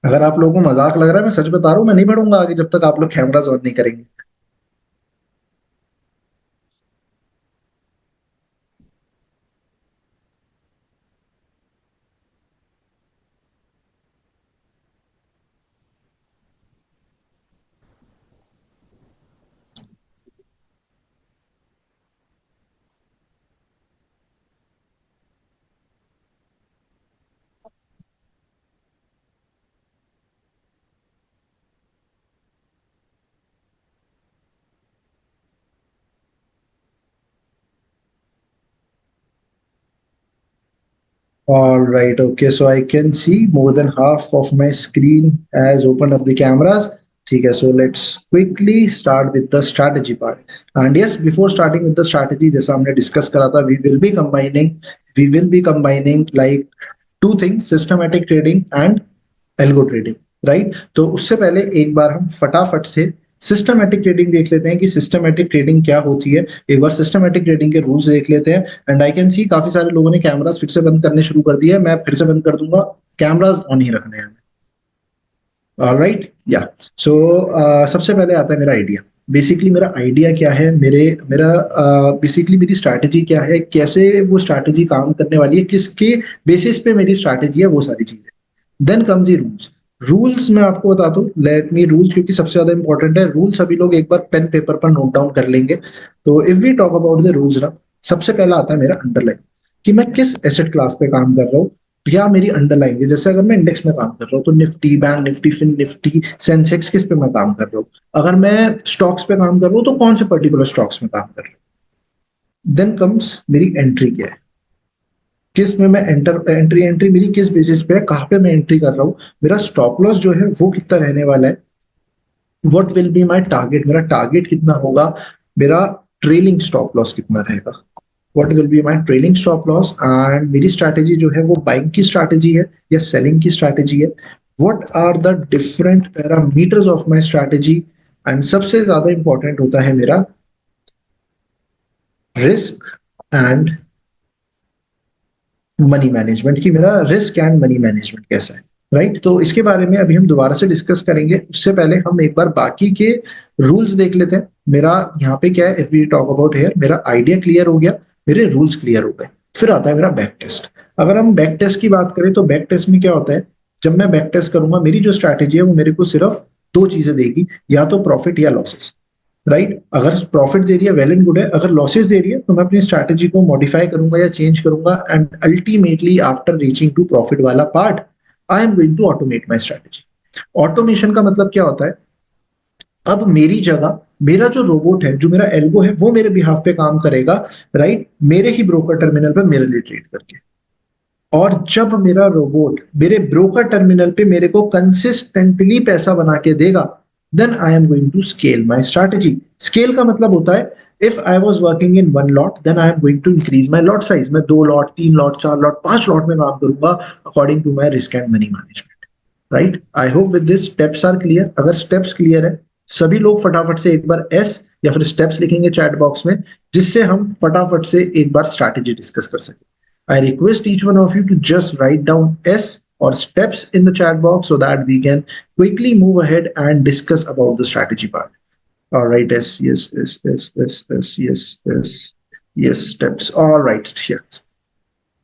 अगर आप लोगों को मजाक लग रहा है, मैं सच बता रहा हूँ, मैं नहीं बढ़ूंगा आगे जब तक आप लोग कैमराज ऑन नहीं करेंगे। All right, okay, so I can see more than half of my screen has opened up the cameras. ठीक है, so let's quickly start with the strategy part. And yes, before starting with the strategy, जैसा हमने discuss करा था, we will be combining like two things, systematic trading and algo trading, right. तो उससे पहले एक बार हम फटाफट से सिस्टमैटिक ट्रेडिंग देख लेते हैं कि सिस्टमैटिक ट्रेडिंग क्या होती है। एक बार सिस्टमैटिक ट्रेडिंग के रूल्स देख लेते हैं। एंड आई कैन सी काफी सारे लोगों ने कैमरास फिर से बंद करने शुरू कर दिए, मैं फिर से बंद कर दूंगा। कैमरास ऑन ही रखने हैं। ऑलराइट, या सो सबसे पहले आता है मेरा आइडिया। बेसिकली मेरा आइडिया क्या है, मेरे मेरा बेसिकली मेरी स्ट्रैटेजी क्या है, कैसे वो स्ट्रैटेजी काम करने वाली है, किसके बेसिस पे मेरी स्ट्रैटेजी है, वो सारी चीजें। Then comes the rules. Rules मैं आपको बता दूं, लेट मी रूल्स, क्योंकि सबसे ज्यादा इंपॉर्टेंट है रूल। सभी लोग एक बार पेन पेपर पर नोट डाउन कर लेंगे। तो if we talk about the rules ना, सबसे पहला आता है मेरा अंडरलाइन, कि मैं किस एसेट क्लास पे काम कर रहा हूँ। या मेरी अंडरलाइन है, जैसे अगर मैं इंडेक्स में काम कर रहा हूँ तो निफ्टी, बैंक निफ्टी, फिन निफ्टी, सेंसेक्स, किस पे मैं काम कर रहा हूँ। अगर मैं स्टॉक्स पे काम कर रहा हूँ तो कौन से पर्टिकुलर स्टॉक्स में काम कर रहा हूँ। देन कम्स मेरी एंट्री क्या है, किस में मैं एंट्री एंट्री मेरी किस बेसिस पे है, कहाँ पे मैं एंट्री कर रहा हूँ। मेरा स्टॉप लॉस जो है वो कितना रहने वाला है। What will be my target, मेरा टारगेट कितना होगा। मेरा ट्रेलिंग स्टॉप लॉस कितना रहेगा। What will be my trailing stop loss. And मेरी स्ट्रैटेजी जो है वो बाइंग की स्ट्रैटेजी है या सेलिंग की स्ट्रैटेजी है। What are the different parameters of my strategy. And सबसे ज्यादा इंपॉर्टेंट होता है मेरा रिस्क एंड मनी मैनेजमेंट, की मेरा रिस्क एंड मनी मैनेजमेंट कैसा है। राइट, तो इसके बारे में अभी हम दोबारा से डिस्कस करेंगे। उससे पहले हम एक बार बाकी के रूल्स देख लेते हैं। मेरा यहाँ पे क्या है, if we talk about here, मेरा आइडिया क्लियर हो गया, मेरे रूल्स क्लियर हो गए। फिर आता है मेरा बैक टेस्ट। अगर हम बैक टेस्ट की बात करें तो बैक टेस्ट में क्या होता है, जब मैं बैक टेस्ट करूंगा मेरी जो स्ट्रैटेजी है वो मेरे को सिर्फ दो चीजें देगी, या तो प्रॉफिट या लॉसेस। राइट, अगर प्रॉफिट दे रही है वेल एंड गुड है, अगर लॉसेस दे रही है तो मैं अपनी स्ट्रैटेजी को मॉडिफाई करूंगा या चेंज करूंगा। And ultimately after reaching to profit वाला part, I am going to automate my strategy. Automation का मतलब क्या होता है, अब मेरी जगह मेरा जो रोबोट है, जो मेरा एल्गो है, वो मेरे बिहाफ पे काम करेगा। राइट, मेरे ही ब्रोकर टर्मिनल पे मेरे लिए ट्रेड करके। और जब मेरा रोबोट मेरे ब्रोकर टर्मिनल पे मेरे को कंसिस्टेंटली पैसा बना के देगा, then I am going to scale my strategy. Scale का मतलब होता है, if I was working in one lot then I am going to increase my lot size. मैं 2 लॉट, 3 लॉट, 4 लॉट, 5 लॉट में काम करूंगा according to my risk and money management. Right, I hope with this steps are clear. अगर steps clear है, सभी लोग फटाफट से एक बार एस या फिर स्टेप्स लिखेंगे चैट बॉक्स में, जिससे हम फटाफट से एक बार स्ट्रैटेजी डिस्कस कर सकें। I request each one of you to just write down S or steps in the chat box so that we can quickly move ahead and discuss about the strategy part. All right, S, yes, yes, yes, yes, yes, yes, yes, yes, steps. All right, yes.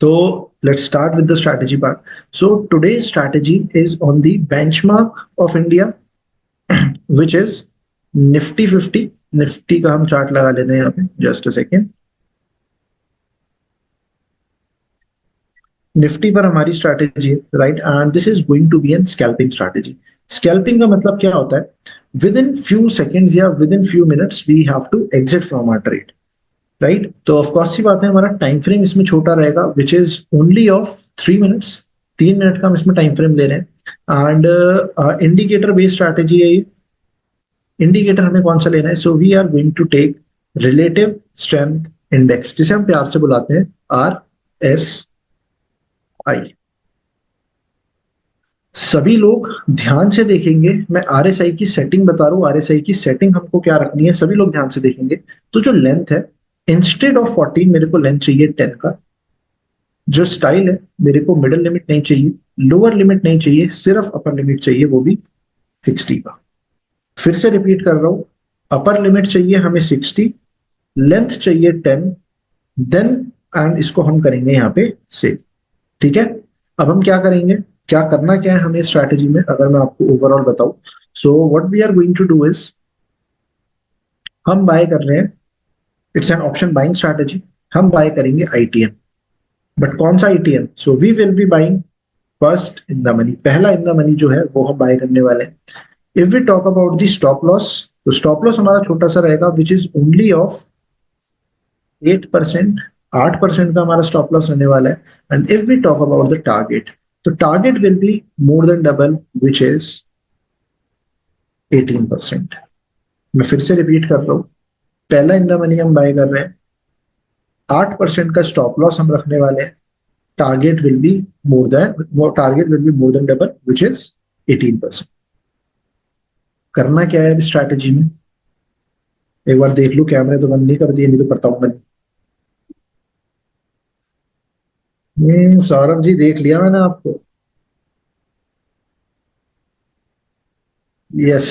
So let's start with the strategy part. So today's strategy is on the benchmark of India, which is Nifty 50. Nifty का हम chart लगा लेते हैं यहाँ पे, just a second. Nifty पर हमारी strategy है, right, and this is going to be an scalping strategy. Scalping का मतलब क्या होता है, विद इन फ्यू सेकेंड्स या within few minutes we have to exit from our trade. Right, तो ऑफकोर्स सी बात है, हमारा टाइम फ्रेम इसमें छोटा रहेगा, which is only of 3 minutes. 3 minute का हम इसमें टाइम फ्रेम ले रहे हैं। एंड इंडिकेटर बेस्ड स्ट्रैटेजी है ये। इंडिकेटर हमें कौन सा लेना है, so we are going to take relative strength index, जिसे हम प्यार से बुलाते हैं RSI। सभी लोग ध्यान से देखेंगे, मैं आरएसआई की सेटिंग बता रहा हूँ, आरएसआई की सेटिंग हमको क्या रखनी है, सभी लोग ध्यान से देखेंगे। तो जो लेंथ है, इंस्टेड ऑफ 14 मेरे को लेंथ चाहिए 10 का। जो स्टाइल है, मेरे को मिडल लिमिट नहीं चाहिए, लोअर लिमिट नहीं चाहिए, सिर्फ अपर लिमिट चाहिए, वो भी 60 का। फिर से रिपीट कर रहा हूं, अपर लिमिट चाहिए हमें 60, लेंथ चाहिए 10, देन एंड इसको हम करेंगे यहाँ पे सेव। ठीक है, अब हम क्या करेंगे, क्या करना क्या है हमें स्ट्रैटेजी में, अगर मैं आपको ओवरऑल बताऊं, so what we are going to do is, हम बाय कर रहे हैं, it's an option buying strategy, हम बाय करेंगे आईटीएम। बट कौन सा ITM, so we will be buying first in the money, पहला इन द मनी जो है वो हम बाय करने वाले हैं। If we talk about the stop loss, तो स्टॉप लॉस हमारा छोटा सा रहेगा, विच इज ओनली ऑफ 8%, 8% का हमारा स्टॉप लॉस रहने वाला है। And if we talk about the target, तो target will be more than double, which is 18%। मैं फिर से रिपीट कर रहा हूं, पहला इन द मनी हम बाय कर रहे हैं, 8% का स्टॉप लॉस हम रखने वाले हैं, target will be more than double, which is 18%। करना क्या है स्ट्रैटेजी में, एक बार देख लो, कैमरे तो बंद नहीं कर दिए, नहीं तो बताऊंगा नहीं। सौरभ जी देख लिया मैंने आपको, यस।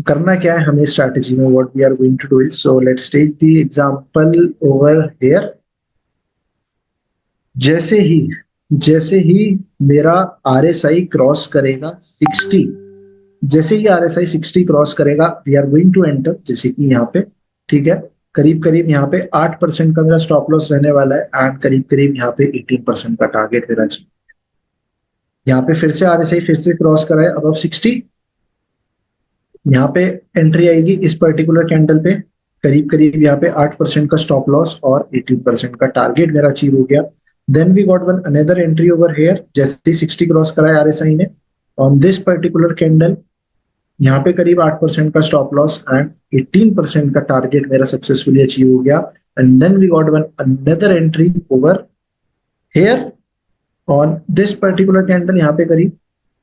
करना क्या है हमें स्ट्रैटेजी में, what we are going to do is, so let's take the example over here. जैसे ही जैसे ही मेरा आरएसआई क्रॉस करेगा 60, जैसे ही आरएसआई 60 क्रॉस करेगा, we are going to enter, जैसे कि यहाँ पे, ठीक है, करीब करीब यहाँ पे 8% का मेरा स्टॉप लॉस रहने वाला है, एंड करीब करीब यहाँ पे 18% का टारगेट मेरा चाहिए। यहाँ पे फिर से आरएसआई फिर से क्रॉस करा है अबव 60, यहाँ पे एंट्री आएगी इस पर्टिकुलर कैंडल पे, करीब करीब यहाँ पे 8% का स्टॉप लॉस और 18% का टारगेट मेरा अचीव हो गया। Then we got one another entry over here, जैसे ही 60 क्रॉस करा है आरएसआई ने ऑन दिस पर्टिकुलर कैंडल, यहाँ पे करीब 8% का स्टॉप लॉस एंड 18% का टारगेट मेरा सक्सेसफुली अचीव हो गया। And then we got one another entry over here on this particular candle, यहाँ पे करीब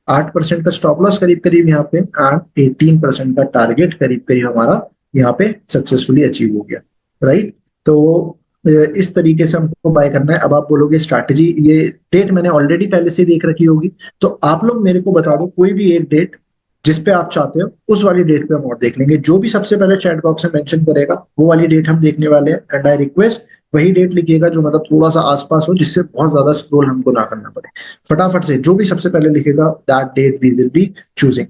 8% का स्टॉप लॉस करीब करीब यहाँ पे, एंड 18% का टारगेट करीब करीब हमारा यहाँ पे सक्सेसफुली अचीव हो गया, राइट। तो इस तरीके से हमको बाय करना है। अब आप बोलोगे स्ट्रैटेजी, ये डेट मैंने ऑलरेडी पहले से देख रखी होगी, तो आप लोग मेरे को बता दो कोई भी एक डेट जिस पे आप चाहते हो, उस वाली डेट पे हम और देख लेंगे। जो भी सबसे पहले चैट बॉक्स में मेंशन करेगा वो वाली डेट हम देखने वाले हैं। एंड आई रिक्वेस्ट वही डेट लिखिएगा जो मतलब थोड़ा सा आसपास हो, जिससे बहुत ज्यादा स्क्रॉल हमको ना करना पड़े। फटाफट से जो भी सबसे पहले लिखेगा, that date we will be choosing.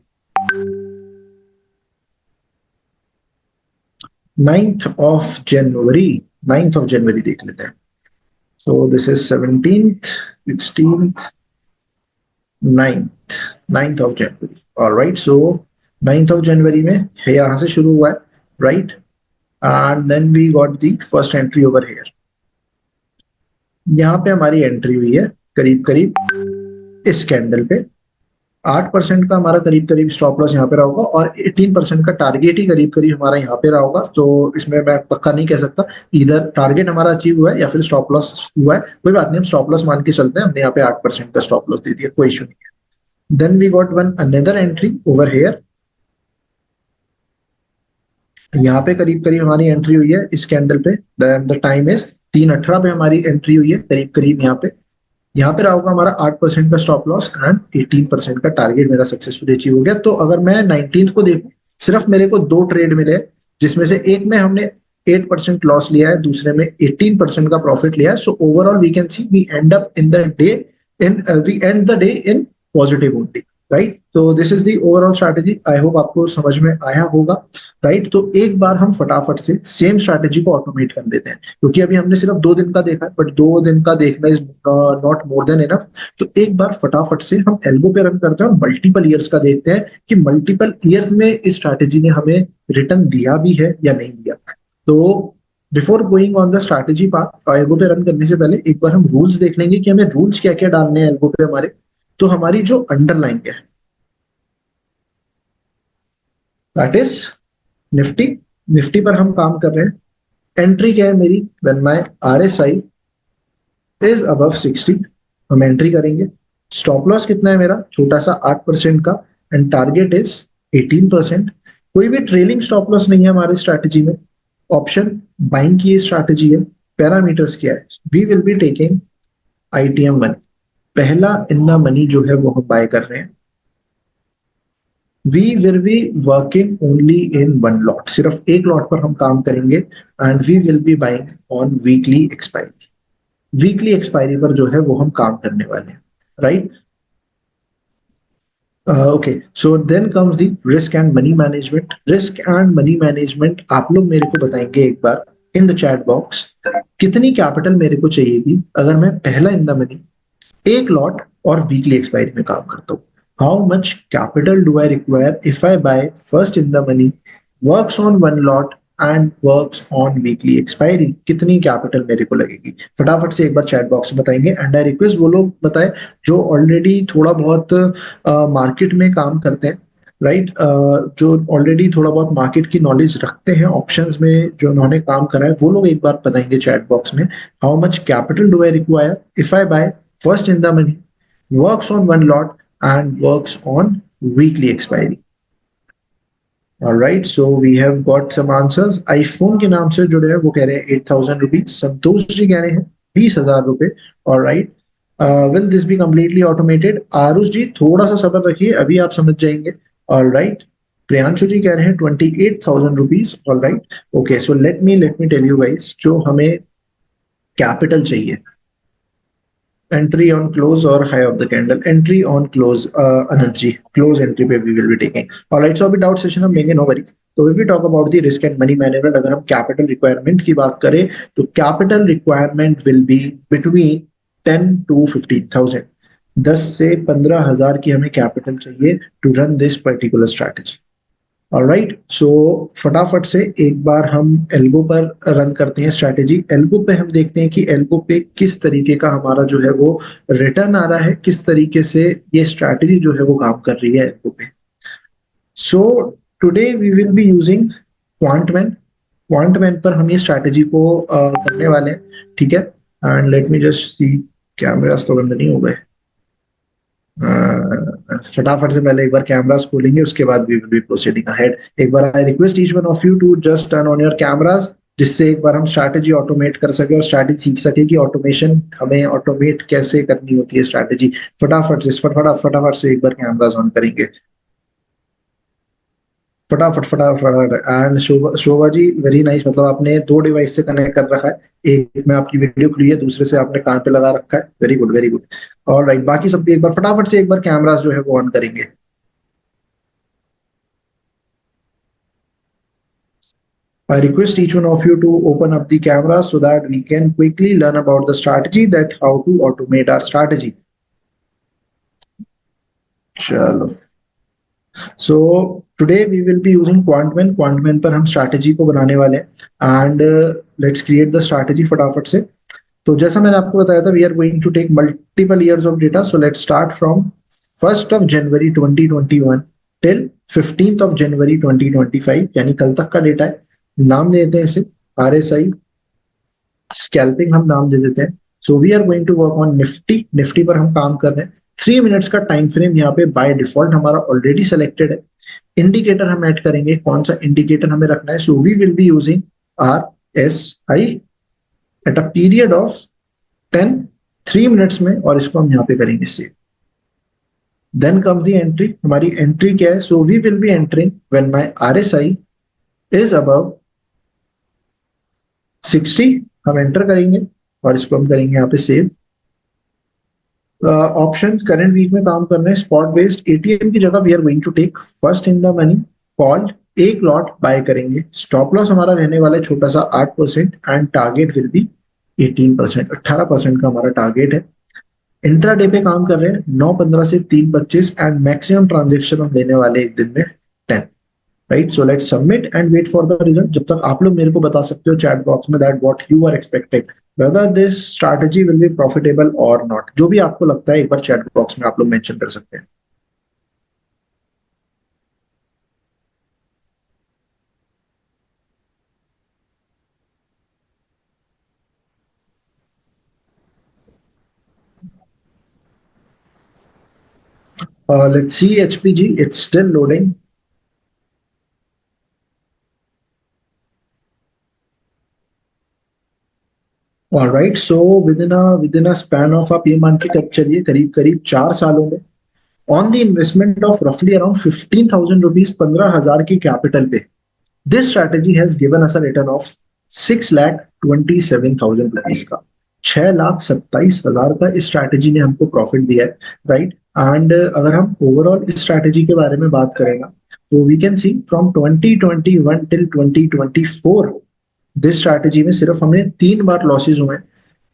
9th of January, 9th of January देख लेते हैं। So this is 17th, 16th, 9th, 9th of January. Alright, so 9th of January में यहाँ से शुरू हुआ है, right, and then we got the first entry over here. यहाँ पे हमारी एंट्री हुई है करीब करीब इस कैंडल पे, 8% का हमारा करीब करीब स्टॉप लॉस यहाँ पे रहा होगा, और 18% का टारगेट ही करीब करीब हमारा यहाँ पे रहा होगा। तो इसमें मैं पक्का नहीं कह सकता, इधर टारगेट हमारा अचीव हुआ है या फिर स्टॉप लॉस हुआ है, कोई बात नहीं, हम स्टॉप लॉस मान के चलते हैं, हमने यहाँ पे 8% का स्टॉप लॉस दे दिया, कोई इशू नहीं है। Then we got one another entry over here, यहाँ पे करीब करीब हमारी एंट्री हुई है इस कैंडल पे, द टाइम इज 3:18 पे हमारी एंट्री हुई है करीब करीब यहाँ पे रहा होगा हमारा 8% का स्टॉप लॉस एंड 18% का टारगेट मेरा सक्सेसफुली अचीव हो गया। तो अगर मैं 19th को देखूं, सिर्फ मेरे को दो ट्रेड मिले, जिसमें से एक में हमने 8% लॉस लिया है, दूसरे में 18% का प्रॉफिट लिया है। So overall we can see we end up in the day in we end the day in positive only, right. तो this is the overall strategy, I hope आपको समझ में आया होगा, राइट। तो एक बार हम फटाफट से सेम स्ट्रैटेजी को ऑटोमेट कर लेते हैं, क्योंकि अभी हमने सिर्फ 2 दिन का देखा है, बट 2 दिन का देखना is not more than enough. तो एक बार फटाफट से हम एल्गो पे रन करते हैं और मल्टीपल ईयर्स का देखते हैं कि मल्टीपल ईयर्स में इस स्ट्रैटेजी ने हमें रिटर्न दिया भी है या नहीं दिया। तो before going on the strategy part, algo पे रन करने से पहले एक बार हम रूल्स देख लेंगे कि हमें रूल्स क्या क्या डालने हैं एल्गो पे हमारे। तो हमारी जो अंडरलाइन है, दैट इज निफ्टी, निफ्टी पर हम काम कर रहे हैं। एंट्री क्या है मेरी, when my RSI is above 60, हम एंट्री करेंगे। स्टॉप लॉस कितना है मेरा, छोटा सा 8% का, एंड टारगेट इज 18%। कोई भी ट्रेलिंग स्टॉप लॉस नहीं है हमारी स्ट्रैटेजी में, ऑप्शन बाइंग की स्ट्रैटेजी है। पैरामीटर्स क्या है, we will be taking ITM 1, पहला इन द मनी जो है वो हम बाय कर रहे हैं। We will be working only in one lot, सिर्फ एक लॉट पर हम काम करेंगे। And we will be buying on weekly expiry, weekly expiry पर जो है वो हम काम करने वाले हैं, right. Okay, so then comes the risk and money management. Risk and money management आप लोग मेरे को बताएंगे एक बार इन द चैट बॉक्स, कितनी कैपिटल मेरे को चाहिएगी अगर मैं पहला इन द मनी एक लॉट और वीकली एक्सपायरी में काम करता हूँ। How much capital do I require if I by first in the money, works on one lot and works on weekly expiry, कितनी कैपिटल मेरे को लगेगी? फटाफट से एक बार चैट बॉक्स में बताएंगे। एंड आई रिक्वेस्ट वो लोग बताए जो ऑलरेडी थोड़ा बहुत मार्केट में काम करते हैं, राइट, जो ऑलरेडी थोड़ा बहुत मार्केट की नॉलेज रखते हैं, ऑप्शंस में जो उन्होंने काम करा है, वो लोग एक बार बताएंगे चैट बॉक्स में। How much capital do I require if I buy first in the money, works on one lot and works on weekly expiry. All right, so we have got some answers. iPhone के नाम से जुड़े हैं वो कह रहे हैं 8,000 rupees, Santosh ji कह रहे हैं 20,000 रुपए। और right, will this be completely automated? Aarush ji थोड़ा सा सब्र रखिए, अभी आप समझ जाएंगे। और राइट, प्रियांशु जी कह रहे हैं 28,000 rupees. All right, okay, so let me tell you guys, जो हमें कैपिटल चाहिए, entry on close or high of the candle, entry on close, Anand ji, close entry पे we will be taking. All right, so अभी doubt session हम लेंगे, no worry. तो if we talk about the risk and money management, अगर हम capital requirement की बात करें तो capital requirement will be between 10 to 15,000, 10 से 15,000 की हमें कैपिटल चाहिए to run this particular strategy. Alright, so फटाफट से एक बार हम एल्गो पर रन करते हैं स्ट्रैटेजी। एल्गो पे हम देखते हैं कि एल्गो पे किस तरीके का हमारा जो है वो रिटर्न आ रहा है, किस तरीके से ये स्ट्रैटेजी जो है वो काम कर रही है एल्गो पे। So today we will be using Quantman. Quantman पर हम ये स्ट्रैटेजी को करने वाले हैं, ठीक है। And let me just see, cameras तो बंद नहीं हो गए। फटाफट से पहले एक बार कैमरास खोलेंगे, उसके बाद we will be proceeding ahead. एक बार I request each one of you to just turn on your cameras, जिससे एक बार हम स्ट्रैटेजी ऑटोमेट कर सके और स्ट्रैटेजी सीख सके कि ऑटोमेशन हमें ऑटोमेट कैसे करनी होती है स्ट्रैटेजी। फटाफट फटाफट से एक बार कैमरास ऑन करेंगे, फटाफट फटाफट फटाफट। And Shobha, Shobha ji very nice, मतलब आपने दो डिवाइस से कनेक्ट कर रखा है, एक में आपकी वीडियो खुली है, दूसरे से आपने कान पे लगा रखा है। Very good very good. और राइट, बाकी सब भी एक बार फटाफट से एक बार कैमरास जो है वो ऑन करेंगे। I request each one of you to open up the camera so that we can quickly learn about the strategy, that how to automate our strategy. चलो, so today we will be using Quantman। Quantman पर हम strategy को बनाने वाले हैं and let's create the strategy फटाफट से। तो जैसा मैंने आपको बताया था, we are going to take multiple years of data, so let's start from 1st of January 2021 till 15th of January 2025, यानी कल तक का डेटा है। नाम दे देते हैं इसे RSI स्कैल्पिंग, हम नाम दे देते हैं। So we are going to work on Nifty. Nifty पर हम काम कर रहे हैं। 3 मिनट्स का टाइम फ्रेम यहाँ पे बाय डिफॉल्ट हमारा ऑलरेडी सेलेक्टेड है। इंडिकेटर हम ऐड करेंगे, कौन सा इंडिकेटर हमें रखना है? So we will be using RSI at a period of 10, 3 minutes में, और इसको हम यहाँ पे करेंगे save. Then comes the entry. हमारी एंट्री क्या है? So we will be entering when my RSI is above 60, हम एंटर करेंगे और इसको हम करेंगे यहाँ पे सेव। ऑप्शन करंट वीक में काम कर रहे हैं, स्पॉट बेस्ड। एटीएम की जगह we are going to take first in the money called, एक लॉट बाय करेंगे। स्टॉप लॉस हमारा रहने वाला है छोटा सा 8% एंड टारगेट विल बी 18%, 18% का हमारा टारगेट है। इंट्राडे पे काम कर रहे हैं 9:15 से 3:25 एंड मैक्सिमम ट्रांजेक्शन हम लेने वाले एक दिन में 10। Right, so let's submit and wait for the result. जब तक आप लोग मेरे को बता सकते हो चैट बॉक्स में that what you are expecting, whether this strategy will be profitable और नॉट। जो भी आपको लगता है एक बार चैट बॉक्स में आप लोग मेंशन कर सकते हैं। Let's see HPG, it's still loading. Alright, so with in a span of, आप ये मान के चलिए करीब करीब 4 सालों में, ऑन द इन्वेस्टमेंट ऑफ रफली अराउंड 15,000 रुपीज, 15,000 की कैपिटल पे, this strategy has given us a return of 6,27,000 rupees का, 6,27,000 का इस स्ट्रैटेजी ने हमको प्रॉफिट दिया है, राइट। एंड अगर हम ओवरऑल इस स्ट्रैटेजी के बारे में बात करें ना, तो we can see from 2021 till 2024, this strategy में सिर्फ हमें 3 बार लॉसेज हुए हैं।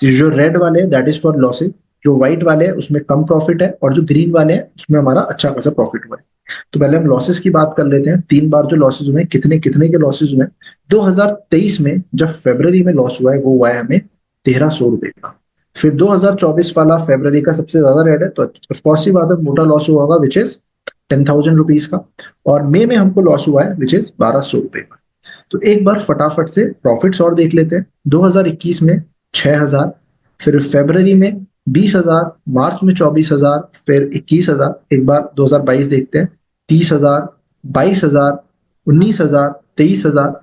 तो जो रेड वाले हैं दैट इज फॉर लॉसेज, जो व्हाइट वाले हैं उसमें कम प्रॉफिट है, और जो ग्रीन वाले हैं उसमें हमारा अच्छा खासा प्रॉफिट हुआ है। तो पहले हम लॉसेस की बात कर लेते हैं। 3 बार जो लॉसेज हुए, कितने कितने के लॉसेज हुए? 2023 में जब फेब्रवरी में लॉस हुआ है, वो हुआ है हमें 1,300 रुपए का। फिर 2024 वाला फेब्रवरी का सबसे ज्यादा रेड है, तो ऑफकोर्स ही बात है मोटा लॉस हुआ होगा, विच इज 10,000 रुपीज का। और मई में हमको लॉस हुआ है विच इज 1,200 रुपए का। तो एक बार फटाफट से प्रॉफिट्स और देख लेते हैं। 2021 में 6,000, फिर फरवरी में 20,000, मार्च में 24,000, फिर 21,000। एक बार 2022 देखते हैं, 30,000, 22,000, 19,000, 23,000।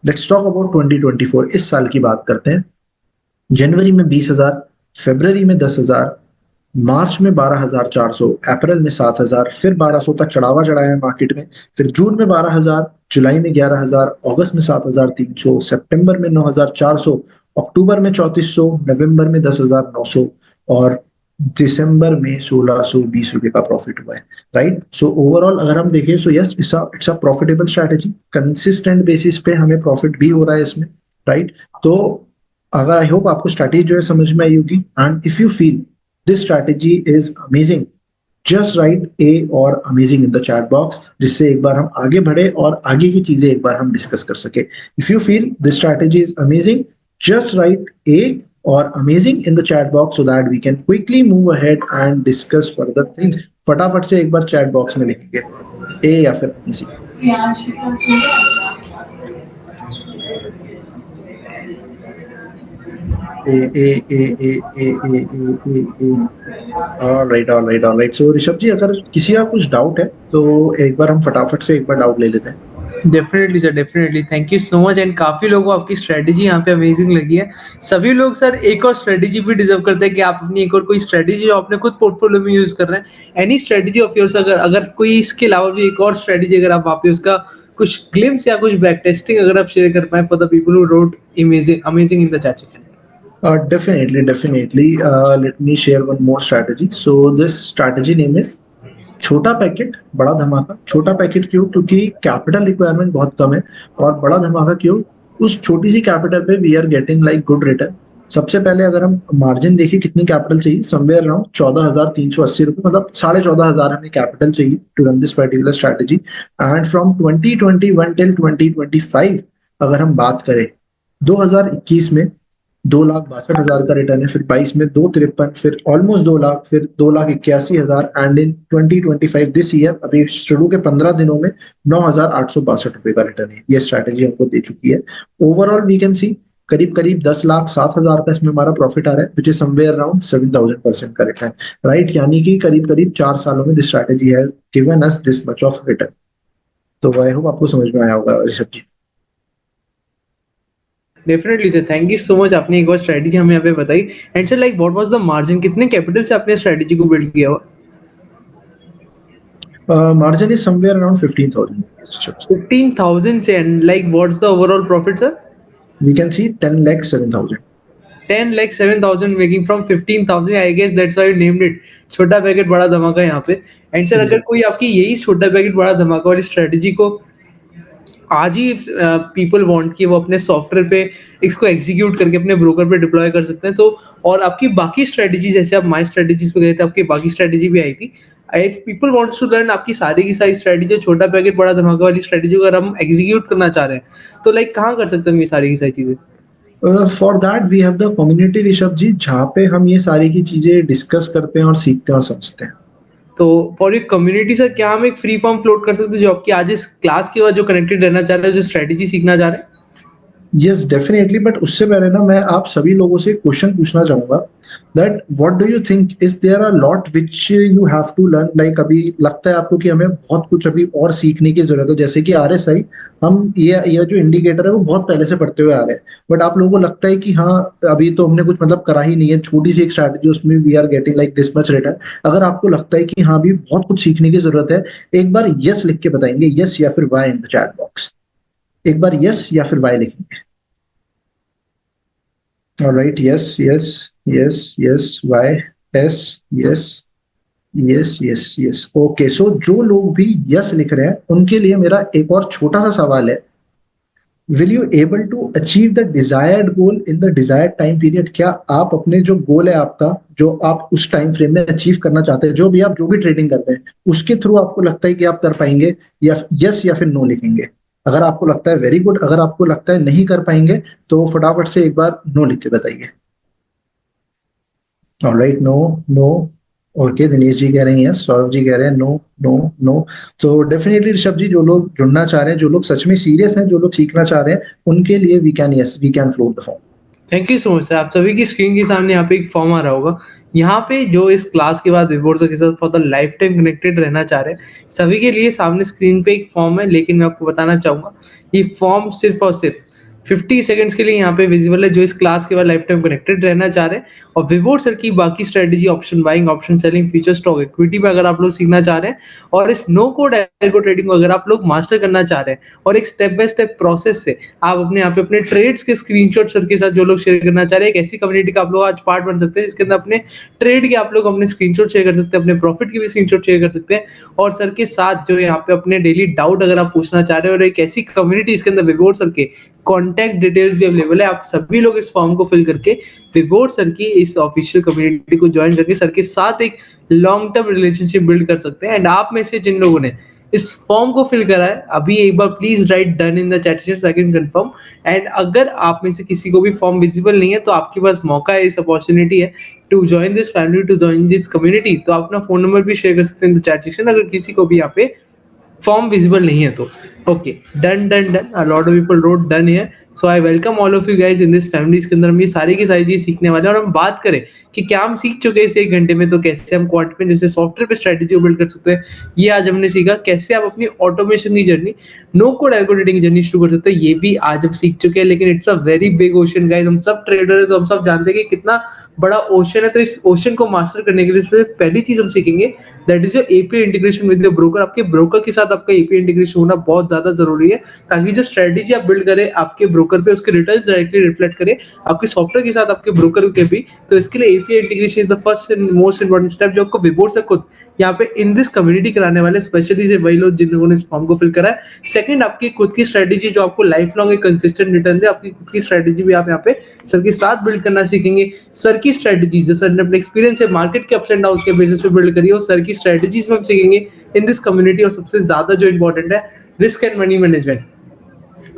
लेट्स टॉक अबाउट 2024, इस साल की बात करते हैं। जनवरी में 20,000, फरवरी में 10,000, मार्च में 12,400, अप्रैल में 7,000, फिर 1,200 तक चढ़ावा चढ़ाया है मार्केट में। फिर जून में 12,000, जुलाई में 11,000, अगस्त में 7,300, सितंबर में 9,400, अक्टूबर में 3,400, नवंबर में 10,900, और दिसंबर में 1,620 रुपए का प्रॉफिट हुआ है, राइट। सो ओवरऑल अगर हम देखें, so yes, it's a profitable strategy, consistent basis पे हमें प्रॉफिट भी हो रहा है इसमें, राइट। तो अगर, आई होप आपको स्ट्रैटेजी जो है समझ में आई होगी, and if you feel this strategy is amazing, just write a और amazing in the chat box, जिससे एक बार हम आगे बढ़े और आगे की चीजें एक बार हम डिस्कस कर सके। If you feel this strategy is amazing, just write a और amazing in the chat box, so that we can quickly move ahead and discuss further things. फटाफट से एक बार चैट बॉक्स में लिखेंगे ए या फिर अमेजिंग। ए ए ए ए ए ए ए ए ऑलराइट, ऑलराइट, ऑलराइट। सो ऋषभ जी, अगर किसी का कुछ डाउट है तो एक बार हम फटाफट से एक बार डाउट ले लेते हैं। Definitely sir, definitely thank you so much. And काफी लोगों को आपकी स्ट्रेटेजी यहाँ पे अमेजिंग लगी है। सभी लोग सर एक और स्ट्रेटेजी भी डिजर्व करते हैं कि आप अपनी एक और कोई स्ट्रेटेजी जो आपने खुद पोर्टफोलियो में यूज कर रहे हैं, एनी स्ट्रेटेजी ऑफ योर्स, अगर अगर कोई इसके अलावा भी एक और स्ट्रेटेजी अगर आप वहाँ पे उसका कुछ ग्लिम्स या कुछ बैक टेस्टिंग अगर आप शेयर कर पाए for the people who wrote amazing amazing in the chat section. Definitely, definitely. Let me share one more strategy. So this strategy name is छोटा पैकेट बड़ा धमाका। छोटा पैकेट क्यों? क्योंकि कैपिटल रिक्वायरमेंट बहुत कम है। और बड़ा धमाका क्यों? उस छोटी सी कैपिटल पे we are getting like good return. सबसे पहले अगर हम मार्जिन देखिए, कितनी कैपिटल चाहिए? समवेयर अराउंड 14,380 रुपए, मतलब 14,500 हमें कैपिटल चाहिए to run this particular strategy. And from 2021 till 2025 अगर हम बात करें, 2021 में 2,62,000 का रिटर्न है, फिर 22 में 2,53, फिर ऑलमोस्ट 2 लाख, फिर 2,81,000, एंड इन 2025 दिस ईयर अभी शुरू के 15 दिनों में 9,862 का रिटर्न है। ये स्ट्रैटेजी हमको दे चुकी है। ओवरऑल वी कैन सी करीब करीब 10,07,000 का इसमें हमारा प्रॉफिट आ रहा है, विच इज समवेयर अराउंड 7,000% का रिटर्न, राइट। यानी कि करीब करीब 4 सालों में दिस स्ट्रैटेजी है given us this much of return. तो आई होप आपको समझ में आया होगा Rishabh ji. Definitely sir, thank you so much. आपने एक और स्ट्रेटेजी हमें यहाँ पे बताई। And sir like what was the margin, कितने कैपिटल से आपने स्ट्रेटेजी को बिल्ड किया हुआ? Margin is somewhere around 15,000। 15,000 से। And like what's the overall profit sir? We can see 10,07,000. 10,07,000 making from 15,000। I guess that's why you named it छोटा packet बड़ा धमाका यहाँ पे। एंड सर अगर Exactly. कोई आपकी यही छोटा पैकेट बड़ा धमाका वाली स्ट्रेटेजी को आज ही पीपल वांट कि वो अपने सॉफ्टवेयर पे इसको एग्जीक्यूट करके अपने ब्रोकर पे डिप्लॉय कर सकते हैं, तो और आपकी बाकी स्ट्रेटेजी जैसे आप माई स्ट्रेटेजीज पे गए थे, आपकी बाकी स्ट्रेटेजी भी आई थी। If people wants to learn आपकी सारी की सारी स्ट्रेटेजी, छोटा पैकेट बड़ा धमाका वाली स्ट्रेटेजी अगर हम एग्जीक्यूट करना चाह रहे हैं, तो लाइक कहाँ कर सकते हैं हम ये सारी की सारी चीजें? For that we have the community Rishabh ji, जहाँ पे हम ये सारी की चीजें डिस्कस करते हैं और सीखते हैं और समझते हैं। तो फॉर योर कम्युनिटी सर, क्या हम एक फ्री फॉर्म फ्लोट कर सकते हैं जो आपकी आज इस क्लास के बाद जो कनेक्टेड रहना चाह रहे हैं, जो स्ट्रेटेजी सीखना चाह रहे हैं? यस डेफिनेटली, बट उससे पहले ना मैं आप सभी लोगों से क्वेश्चन पूछना चाहूंगा that what do you think, is there a lot which you have to learn, like अभी लगता है आपको कि हमें बहुत कुछ अभी और सीखने की जरूरत है, जैसे कि आरएसआई हम ये जो इंडिकेटर है वो बहुत पहले से पढ़ते हुए आ रहे हैं, बट आप लोगों को लगता है कि हाँ अभी तो हमने कुछ मतलब करा ही नहीं है, छोटी सी एक स्ट्रैटेजी उसमें we are getting like this much return. अगर आपको लगता है कि हाँ अभी बहुत कुछ सीखने की जरूरत है, एक बार यस लिख के बताएंगे, यस या फिर Y in the chat box, एक बार यस या फिर वाई लिखेंगे। All right, yes, yes, yes, yes, why, yes, yes, yes, yes, yes. Okay, so जो लोग भी यस लिख रहे हैं उनके लिए मेरा एक और छोटा सा सवाल है, will you able to achieve the desired goal in the desired time period? क्या आप अपने जो गोल है आपका, जो आप उस टाइम फ्रेम में अचीव करना चाहते हैं, जो भी आप जो भी ट्रेडिंग कर रहे हैं, उसके थ्रू आपको लगता है कि आप कर पाएंगे, या यस या फिर नो लिखेंगे? अगर आपको लगता है वेरी गुड, अगर आपको लगता है नहीं कर पाएंगे तो फटाफट से एक बार नो लिख के बताइए। Alright, no, no. Okay, Dinesh ji कह रहे हैं यस, सौरभ जी कह रहे हैं नो, नो, नो। तो डेफिनेटली ऋषभ जी, जो लोग जुड़ना चाह रहे हैं, जो लोग सच में सीरियस हैं, जो लोग सीखना चाह रहे हैं, उनके लिए we can, yes we can float the form. Thank you so much sir. आप सभी की स्क्रीन के सामने यहाँ पे एक फॉर्म आ रहा होगा। यहाँ पे जो इस क्लास के बाद विवोर सर के साथ for the life time connected रहना चाह रहे हैं, सभी के लिए सामने स्क्रीन पे एक फॉर्म है, लेकिन मैं आपको बताना चाहूँगा, ये फॉर्म सिर्फ़ और सिर्फ़ 50 सेकंड्स के लिए यहाँ पे विज़िबल है, जो इस क्लास के बाद लाइफ टाइम कनेक्टेड रहना चाह रहे हैं। और विवोर सर की बाकी strategy, option buying, option selling, future, stock, equity में अगर आप लोग सीखना चाह रहे हैं, और इस नो कोड एल्गो ट्रेडिंग को अगर आप लोग मास्टर करना चाह रहे हैं, और एक स्टेप बाय स्टेप प्रोसेस से आप अपने यहाँ पे अपने ट्रेड्स के स्क्रीनशॉट सर के साथ जो लोग शेयर करना चाह रहे हैं, एक ऐसी कम्युनिटी का आप लोग आज पार्ट बन सकते हैं जिसके अंदर अपने ट्रेड के आप लोग अपने स्क्रीनशॉट शेयर कर सकते हैं, अपने प्रॉफिट की भी स्क्रीनशॉट शेयर कर सकते हैं, और सर के साथ जो यहाँ पे अपने डेली डाउट अगर आप पूछना चाह रहे हैं, और एक ऐसी कम्युनिटी इसके अंदर विवोर सर के कॉन्टैक्ट डिटेल्स भी अवेलेबल है। आप सभी लोग इस फॉर्म को फिल करके विवोर सर की इस ऑफिशियल कम्युनिटी को ज्वाइन करके सर के साथ एक लॉन्ग टर्म रिलेशनशिप बिल्ड कर सकते हैं। एंड आप में से जिन लोगों ने इस फॉर्म को फिल करा है, अभी एक बार please write done in the chat so I can confirm. And अगर आप में से किसी को भी फॉर्म विजिबल नहीं है, तो आपके पास मौका है, इस अपॉर्चुनिटी है to join this family, to join this community. तो आप अपना फोन नंबर भी शेयर कर सकते हैं इन द चैट सेक्शन, अगर किसी को भी यहाँ पे फॉर्म विजिबल नहीं है तो। Okay, done done done, a lot of people wrote done here. So I welcome all of you guys in this family. इसके अंदर हम ये सारी की सारी चीज सीखने वाले हैं, और हम बात करें कि क्या हम सीख चुके हैं इस 1 घंटे में, तो कैसे हम क्वांट में जैसे सॉफ्टवेयर पे स्ट्रेटजी को बिल्ड कर सकते हैं, ये आज हमने सीखा। कैसे आप अपनी ऑटोमेशन की journey, no code algo trading journey शुरू कर सकते हैं, ये भी आज हम सीख चुके हैं। लेकिन it's a very big ocean guys, हम सब ट्रेडर है तो हम सब जानते हैं कि कितना बड़ा ओशन है। तो इस ओशन को मास्टर करने के लिए सबसे पहली चीज हम सीखेंगे, that is your API integration with your broker. आपके ब्रोकर के साथ आपका एपीआई इंटीग्रेशन होना बहुत ज्यादा जरूरी है, ताकि जो स्ट्रेटजी आप बिल्ड करें आपके ब्रोकर पे, उसके रिटर्न्स डायरेक्टली रिफ्लेक्ट करें आपके सॉफ्टवेयर के साथ, आपके ब्रोकर के भी। तो इसके लिए API integration is the first and most important step, जो आपको विवोर से खुद यहाँ पे इन दिस कम्युनिटी कराने वाले, स्पेशली से वही लोग जिन लोगों ने इस फॉर्म को फिल करा है। सेकंड, आपकी खुद की स्ट्रेटजी जो आपको लाइफ लॉन्ग एक कंसिस्टेंट रिटर्न दे, आपकी खुद की स्ट्रेटजी भी आप यहाँ पे सर के साथ बिल्ड करना सीखेंगे। सर की स्ट्रेटजी जो सर ने अपने एक्सपीरियंस से मार्केट के अप्स एंड डाउन के बेसिस पे बिल्ड करी है, और सर की स्ट्रेटजीज में हम सीखेंगे इन दिस कम्युनिटी। और सबसे ज्यादा जो इंपॉर्टेंट है, रिस्क एंड मनी मैनेजमेंट।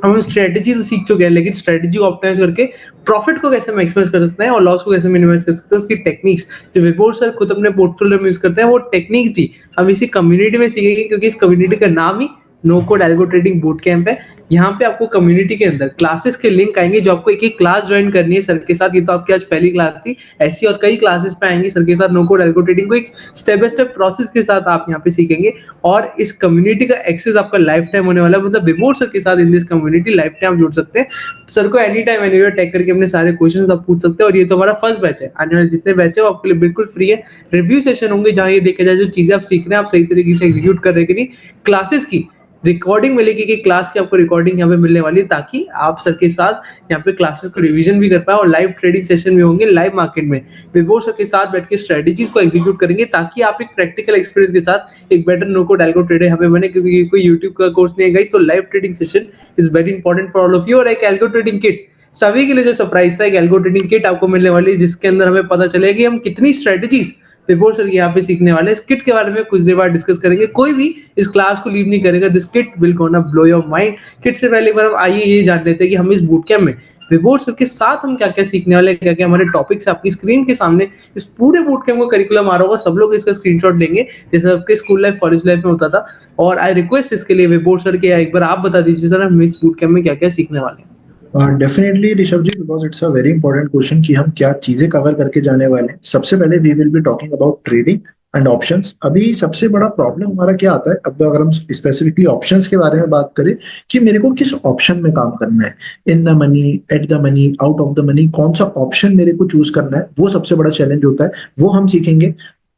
हम स्ट्रेटजी तो सीख चुके हैं, लेकिन स्ट्रेटजी को ऑप्टिमाइज करके प्रॉफिट को कैसे मैक्सिमाइज कर सकते हैं और लॉस को कैसे मिनिमाइज कर सकते हैं, उसकी टेक्निक्स जो विभोर सर खुद अपने पोर्टफोलियो में यूज करते हैं, वो टेक्निक्स भी हम इसी कम्युनिटी में सीखेंगे। क्योंकि इस कम्युनिटी का नाम ही no code algo trading boot camp है। यहाँ पे आपको कम्युनिटी के अंदर क्लासेस के लिंक आएंगे, जो आपको एक एक क्लास ज्वाइन करनी है सर के साथ। ये तो आपकी आज पहली क्लास थी, ऐसी और कई क्लासेस पे आएंगे सर के साथ। नो कोड एल्गो ट्रेडिंग को एक स्टेप बाय स्टेप प्रोसेस के साथ आप यहाँ पे सीखेंगे, और इस कम्युनिटी का एक्सेस आपका लाइफ टाइम होने वाला है। मतलब विभोर सर के साथ in this community life time आप जुड़ सकते हैं। सर को एनी टाइम एनीवेयर टैग करके अपने सारे क्वेश्चंस आप पूछ सकते हैं। और ये तो हमारा फर्स्ट बैच है, आने वाले जितने बैच है वो आपके लिए बिल्कुल फ्री है। रिव्यू सेशन होंगे जहाँ ये देखा जाए जो चीजें आप सीख रहे हैं आप सही तरीके से एग्जीक्यूट कर रहे हैं कि नहीं। क्लासेस की रिकॉर्डिंग मिलेगी, कि क्लास की आपको रिकॉर्डिंग यहाँ पे मिलने वाली है, ताकि आप सर के साथ यहाँ पे क्लासेस को रिवीजन भी कर पाए। और लाइव ट्रेडिंग सेशन भी होंगे लाइव मार्केट में, विभोर सर के साथ बैठ के स्ट्रेटेजीज को एग्जीक्यूट करेंगे, ताकि आप एक प्रैक्टिकल एक्सपीरियंस के साथ एक better no code algo trader यहाँ पे बने। क्योंकि ये कोई यूट्यूब का कोर्स नहीं है गाइस, तो live trading session is very important for all of you. और एक एल्गो ट्रेडिंग किट सभी के लिए जो सरप्राइज था, एक एल्गो ट्रेडिंग किट आपको मिलने वाली है, जिसके अंदर हमें पता चलेगा कि हम कितनी स्ट्रेटेजीज विभोर सर यहाँ पे सीखने वाले हैं। इस किट के बारे में कुछ देर बाद डिस्कस करेंगे। कोई भी इस क्लास को लीव नहीं करेगा, this kit will gonna blow your mind. Kit से पहले एक बार हम आइए ये जान लेते हैं कि हम इस बूट कैंप में विभोर सर के साथ हम क्या क्या सीखने वाले हैं, क्या क्या हमारे टॉपिक्स आपकी स्क्रीन के सामने इस पूरे बूट कैंप का करिकुलम आ रहा होगा। सब लोग इसका स्क्रीनशॉट लेंगे, जैसे आपके स्कूल लाइफ कॉलेज लाइफ में होता था। और आई रिक्वेस्ट इसके लिए विभोर सर के एक बार आप बता दीजिए सर, हम इस बूट कैंप में क्या क्या सीखने वाले हैं। Definitely Rishabh ji, because it's a very important question कि हम क्या चीजें कवर करके जाने वाले हैं। सबसे पहले we will be talking about trading and options. अभी सबसे बड़ा प्रॉब्लम हमारा क्या आता है, अब अगर हम स्पेसिफिकली ऑप्शंस के बारे में बात करें कि मेरे को किस ऑप्शन में काम करना है, इन the money, at the money, out of the money, कौन सा ऑप्शन मेरे को चूज करना है, वो सबसे बड़ा चैलेंज होता है, वो हम सीखेंगे।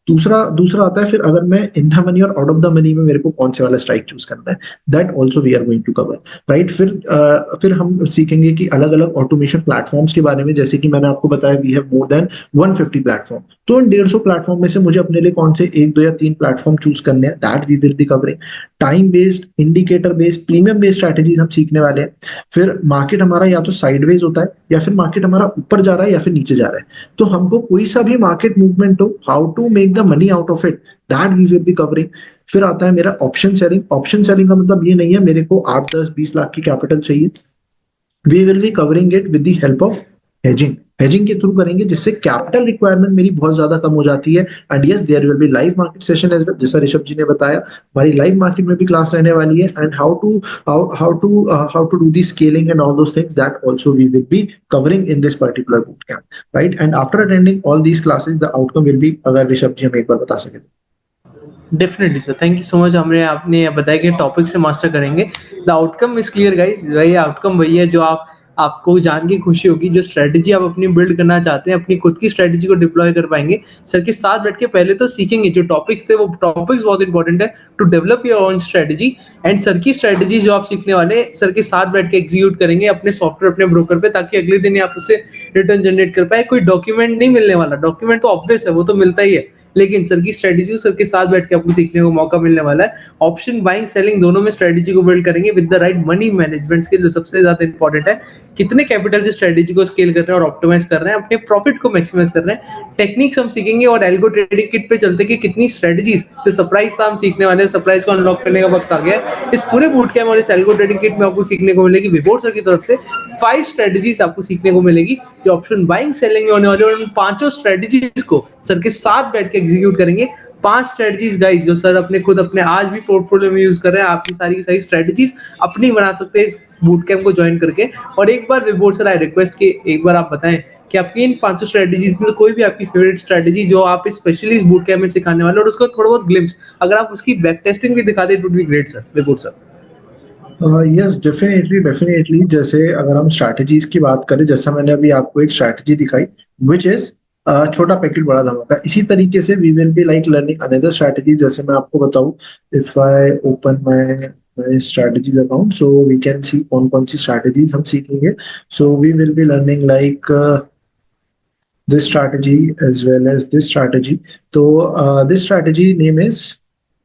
दूसरा दूसरा आता है फिर अगर मैं इन द मनी और आउट ऑफ द मनी में मेरे को कौन से वाला स्ट्राइक चूज करना है, that also we are going to cover. Right, फिर हम सीखेंगे कि अलग अलग ऑटोमेशन प्लेटफॉर्म्स के बारे में, जैसे कि मैंने आपको बताया we have more than 150 platform. तो इन 150 प्लेटफॉर्म में से मुझे अपने लिए कौन से एक दो या तीन प्लेटफॉर्म चूज करने हैं, that we will be covering. Time based, indicator based, premium based strategies हम सीखने वाले हैं। फिर मार्केट हमारा या तो साइडवेज होता है, या फिर मार्केट हमारा ऊपर जा रहा है, या फिर नीचे जा रहा है। तो हमको कोई सा भी मार्केट मूवमेंट हो, how to make the money out of it, that we will be covering. फिर आता है मेरा ऑप्शन सेलिंग। ऑप्शन सेलिंग का मतलब ये नहीं है मेरे को 8 10 20 लाख की कैपिटल चाहिए। We will be covering it with the help of hedging. Hedging के थ्रू करेंगे जिससे कैपिटल रिक्वायरमेंट मेरी बहुत ज्यादा कम हो जाती है। And yes, there will be live market session as well, जैसा ऋषभ जी ने बताया हमारी लाइव मार्केट में भी क्लास रहने वाली है। And how to do the scaling and all those things, that also we will be covering in this particular boot camp. Right, and after attending all these classes the outcome will be, अगर ऋषभ जी हम एक बार बता सके तो। Definitely sir, thank you so much. हमने आपने बताया कि टॉपिक से मास्टर करेंगे। The outcome is clear guys, वही आउटकम वही है जो आपको जान के खुशी होगी। जो स्ट्रेटजी आप अपनी बिल्ड करना चाहते हैं, अपनी खुद की स्ट्रेटजी को डिप्लॉय कर पाएंगे। सर के साथ बैठ के पहले तो सीखेंगे जो टॉपिक्स थे, वो टॉपिक्स बहुत इंपॉर्टेंट है to develop your own strategy. And sir की स्ट्रेटजी जो आप सीखने वाले हैं, सर के साथ बैठ के एग्जीक्यूट करेंगे अपने सॉफ्टवेयर, अपने ब्रोकर पे, ताकि अगले दिन ही आप उससे रिटर्न जनरेट कर पाए। कोई डॉक्यूमेंट नहीं मिलने वाला, डॉक्यूमेंट तो ऑब्वियस है, वो तो मिलता ही है, लेकिन सर की स्ट्रेटजी सर के साथ बैठ के आपको सीखने को मौका मिलने वाला है। ऑप्शन बाइंग सेलिंग दोनों में स्ट्रेटजी को बिल्ड करेंगे with the right money management skill, जो सबसे ज्यादा इंपॉर्टेंट है। कितने कैपिटल से स्ट्रेटजी को स्केल कर रहे हैं और ऑप्टिमाइज कर रहे हैं, अपने प्रॉफिट को मैक्सिमाइज कर रहे हैं। टेक्निक्स हम सीखेंगे और एल्गो ट्रेडिंग किट पे चलते कि कितनी स्ट्रेटजीज, जो सरप्राइज था हम सीखने वाले हैं, सरप्राइज को अनलॉक करने का वक्त आ गया है। इस पूरे बूट कैम्प और इस एल्गो ट्रेडिंग किट में आपको सीखने को मिलेगी विभोर सर की तरफ से 5 स्ट्रेटजीज आपको सीखने को मिलेगी, जो ऑप्शन बाइंग सेलिंग में होने वाले, और उन पांचों स्ट्रेटजीज को सर के साथ बैठ के एग्जीक्यूट करेंगे। 5 स्ट्रेटजीज गाइस जो सर अपने खुद अपने आज भी पोर्टफोलियो में यूज कर रहे हैं। आपकी सारी की सारी स्ट्रेटजीज अपनी बना सकते हैं इस बूट कैम्प को ज्वाइन करके। और एक बार विभोर सर आई रिक्वेस्ट कि एक बार आप बताएं कि आपकी इन 5 स्ट्रेटजीज में से कोई भी आपकी फेवरेट स्ट्रेटजी जो आप स्पेशली इस बूट कैम्प में सिखाने वाले, और उसको थोड़ा बहुत ग्लिम्स अगर आप उसकी बैक टेस्टिंग भी दिखा दे, it would be great sir, Vibhor sir. Yes, definitely definitely. जैसे अगर हम स्ट्रैटेजीज की बात करें, जैसा मैंने अभी आपको एक स्ट्रैटेजी दिखाई विच इज छोटा पैकेट बड़ा धमाका, इसी तरीके से we will be like learning another strategy. जैसे मैं आपको बताऊं, if I open my strategies account, so we can see कौन कौन सी स्ट्रैटेजीज हम सीखेंगे। So we will be learning like this strategy as well as this strategy. So this strategy name is,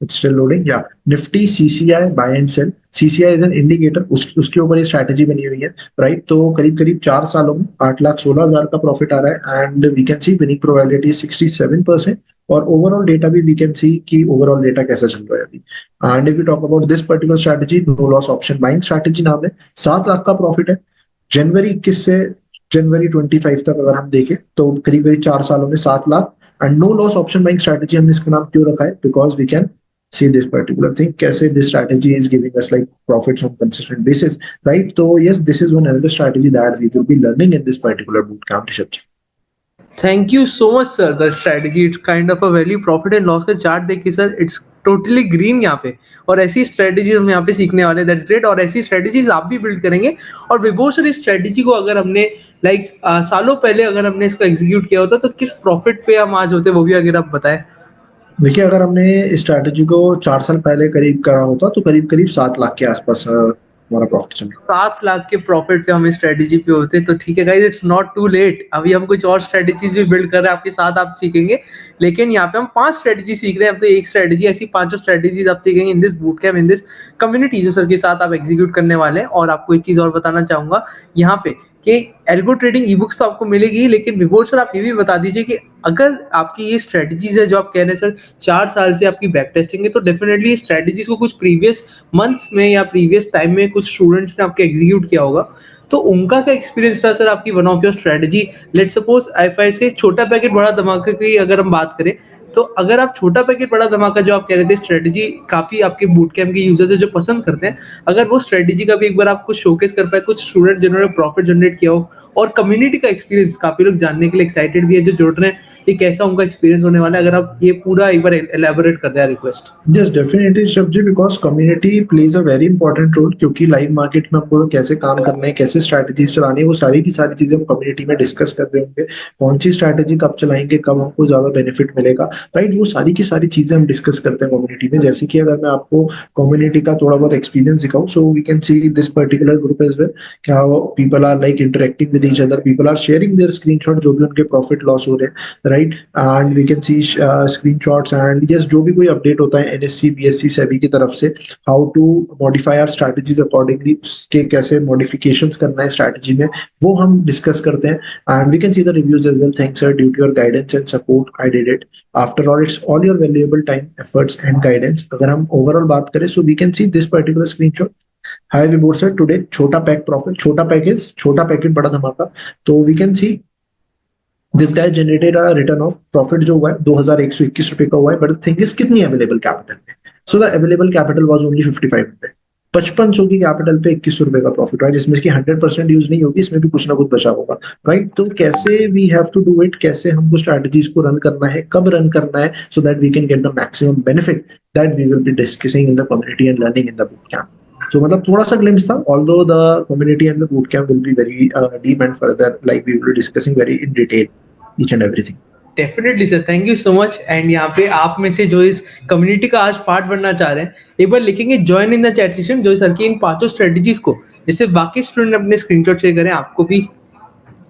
it's still loading. Yeah, Nifty CCI buy and sell. CCI is an indicator. उसके ऊपर ये strategy बनी हुई है। Right, तो करीब करीब 4 सालों में 8,16,000 का प्रॉफिट आ रहा है। And we can see winning probability 67%। और ओवरऑल डेटा भी वी कैन सी कि ओवरऑल डेटा कैसा चल रहा है अभी। And if you talk about this particular strategy, no loss option buying strategy नाम है। 7 लाख का प्रॉफिट है। जनवरी 21 से जनवरी 25 तक अगर हम देखें तो करीब करीब 4 सालों में 7 lakh. And no loss option buying strategy हमने इसका नाम क्यों रखा है, because we can see this particular thing, कैसे this strategy is giving us like profits on consistent basis. Right, तो yes, this is one another strategy that we will be learning in this particular boot camp. Rishabh ji, thank you so much sir. The strategy it's kind of a value profit and loss का chart देखिए sir, it's totally green यहाँ पे। और ऐसी strategies हम यहाँ पे सीखने वाले, दैट्स ग्रेट। और ऐसी स्ट्रेटजीज आप भी बिल्ड करेंगे। और विभोर सर, इस स्ट्रेटजी को अगर हमने सालों पहले अगर हमने इसको एग्जीक्यूट किया होता तो किस प्रॉफिट पे हम आज होते, वो भी अगर आप बताएं। देखिए अगर हमने इस स्ट्रैटेजी को 4 साल पहले करीब करा होता तो करीब करीब 7 लाख के आसपास हमारा प्रॉफिट चल। 7 लाख के प्रॉफिट पे हम स्ट्रेटेजी पे होते तो ठीक है guys, it's not too late. अभी हम कुछ और स्ट्रेटेजीज भी बिल्ड कर रहे हैं आपके साथ, आप सीखेंगे। लेकिन यहाँ पे हम 5 स्ट्रेटेजी सीख रहे हैं, अब तो एक स्ट्रेटेजी, ऐसी 5 स्ट्रेटेजीज आप सीखेंगे in this boot camp, in this community जो सर के साथ आप एग्जीक्यूट करने वाले हैं। और आपको एक चीज और बताना चाहूंगा यहाँ पे कि एल्गो ट्रेडिंग ई बुक्स तो आपको मिलेगी, लेकिन विभोर सर आप ये भी बता दीजिए कि अगर आपकी ये स्ट्रेटेजीज है जो आप कह रहे हैं सर 4 साल से आपकी बैक टेस्टिंग है, तो डेफिनेटली स्ट्रेटेजीज को कुछ प्रीवियस मंथ्स में या प्रीवियस टाइम में कुछ स्टूडेंट्स ने आपके एग्जीक्यूट किया होगा। तो उनका क्या एक्सपीरियंस था सर आपकी one of your strategy. Let's suppose if I से छोटा पैकेट बड़ा धमाके की अगर हम बात करें, तो अगर आप छोटा पैकेट बड़ा धमाका जो आप कह रहे थे स्ट्रेटजी काफ़ी आपके बूट कैंप के यूज़र्स हैं जो पसंद करते हैं, अगर वो स्ट्रेटजी का भी एक बार आपको शोकेस कर पाए, कुछ स्टूडेंट जिन्होंने प्रॉफिट जनरेट किया हो और कम्युनिटी का एक्सपीरियंस काफ़ी लोग जानने के लिए एक्साइटेड भी है जो जुड़ रहे हैं कि कैसा उनका एक्सपीरियंस होने वाला है, अगर आप ये पूरा एक बार एलैबोरेट कर दें request. Yes, definitely, Shabji, because community plays a very important role क्योंकि लाइव मार्केट में हमको कैसे काम करना है, कैसे स्ट्रैटेजीज चलानी है, वो सारी की सारी चीजें हम कम्युनिटी में डिस्कस कर रहे होंगे। कौन सी स्ट्रैटेजी कब चलाएंगे, कब हमको ज्यादा बेनिफिट मिलेगा, राइट? वो सारी की सारी चीजें हम डिस्कस करते हैं कम्युनिटी में। जैसे कि अगर मैं आपको कम्युनिटी का थोड़ा बहुत एक्सपीरियंस दिखाऊं, so we can see this particular group as well, क्या people are like interacting with each other, people are sharing their screenshot जो भी उनके प्रॉफिट लॉस हो रहे हैं, right? And we can see screenshots and yes, जो भी कोई अपडेट होता है एनएससी बीएससी सेबी की तरफ से, how to modify our strategies accordingly, उसके कैसे मॉडिफिकेशंस करना है स्ट्रैटेजी में, वो हम डिस्कस करते हैं। And we can see the reviews as well. Thanks sir, due to your guidance and support I did it. After all it's all your valuable time, efforts and guidance. अगर हम overall बात करें, so we can see this particular screenshot. Hi Vibhor sir, today छोटा pack profit, छोटा package, छोटा packet बड़ा धमाका। तो we can see this guy generated a return of profit जो हुआ है 2121 रुपए का हुआ है। बट थिंग इज कितनी अवेलेबल कैपिटल है? So the available capital was only 55 रुपए। 5500 की कैपिटल पे 2100 रुपए का प्रॉफिट हुआ है, जिसमें कि 100% यूज नहीं होगी, इसमें भी कुछ ना कुछ बचा होगा, राइट? तो कैसे we have to do it, कैसे हमको स्ट्रैटेजीज को रन करना है, कब रन करना है, so that we can get the maximum benefit that we will be discussing in the community and learning in the boot camp. So मतलब थोड़ा सा glimpse था, although the community and the bootcamp will be very deep and further, like we will be discussing very in detail each and everything. Definitely sir, thank you so much. And यहाँ पे आप में से जो इस community का आज part बनना चाह रहे हैं, एक बार लिखेंगे join in the chat session जो सर की इन पांचों स्ट्रेटजीज को, जिससे बाकी स्टूडेंट अपने स्क्रीनशॉट शेयर करें, आपको भी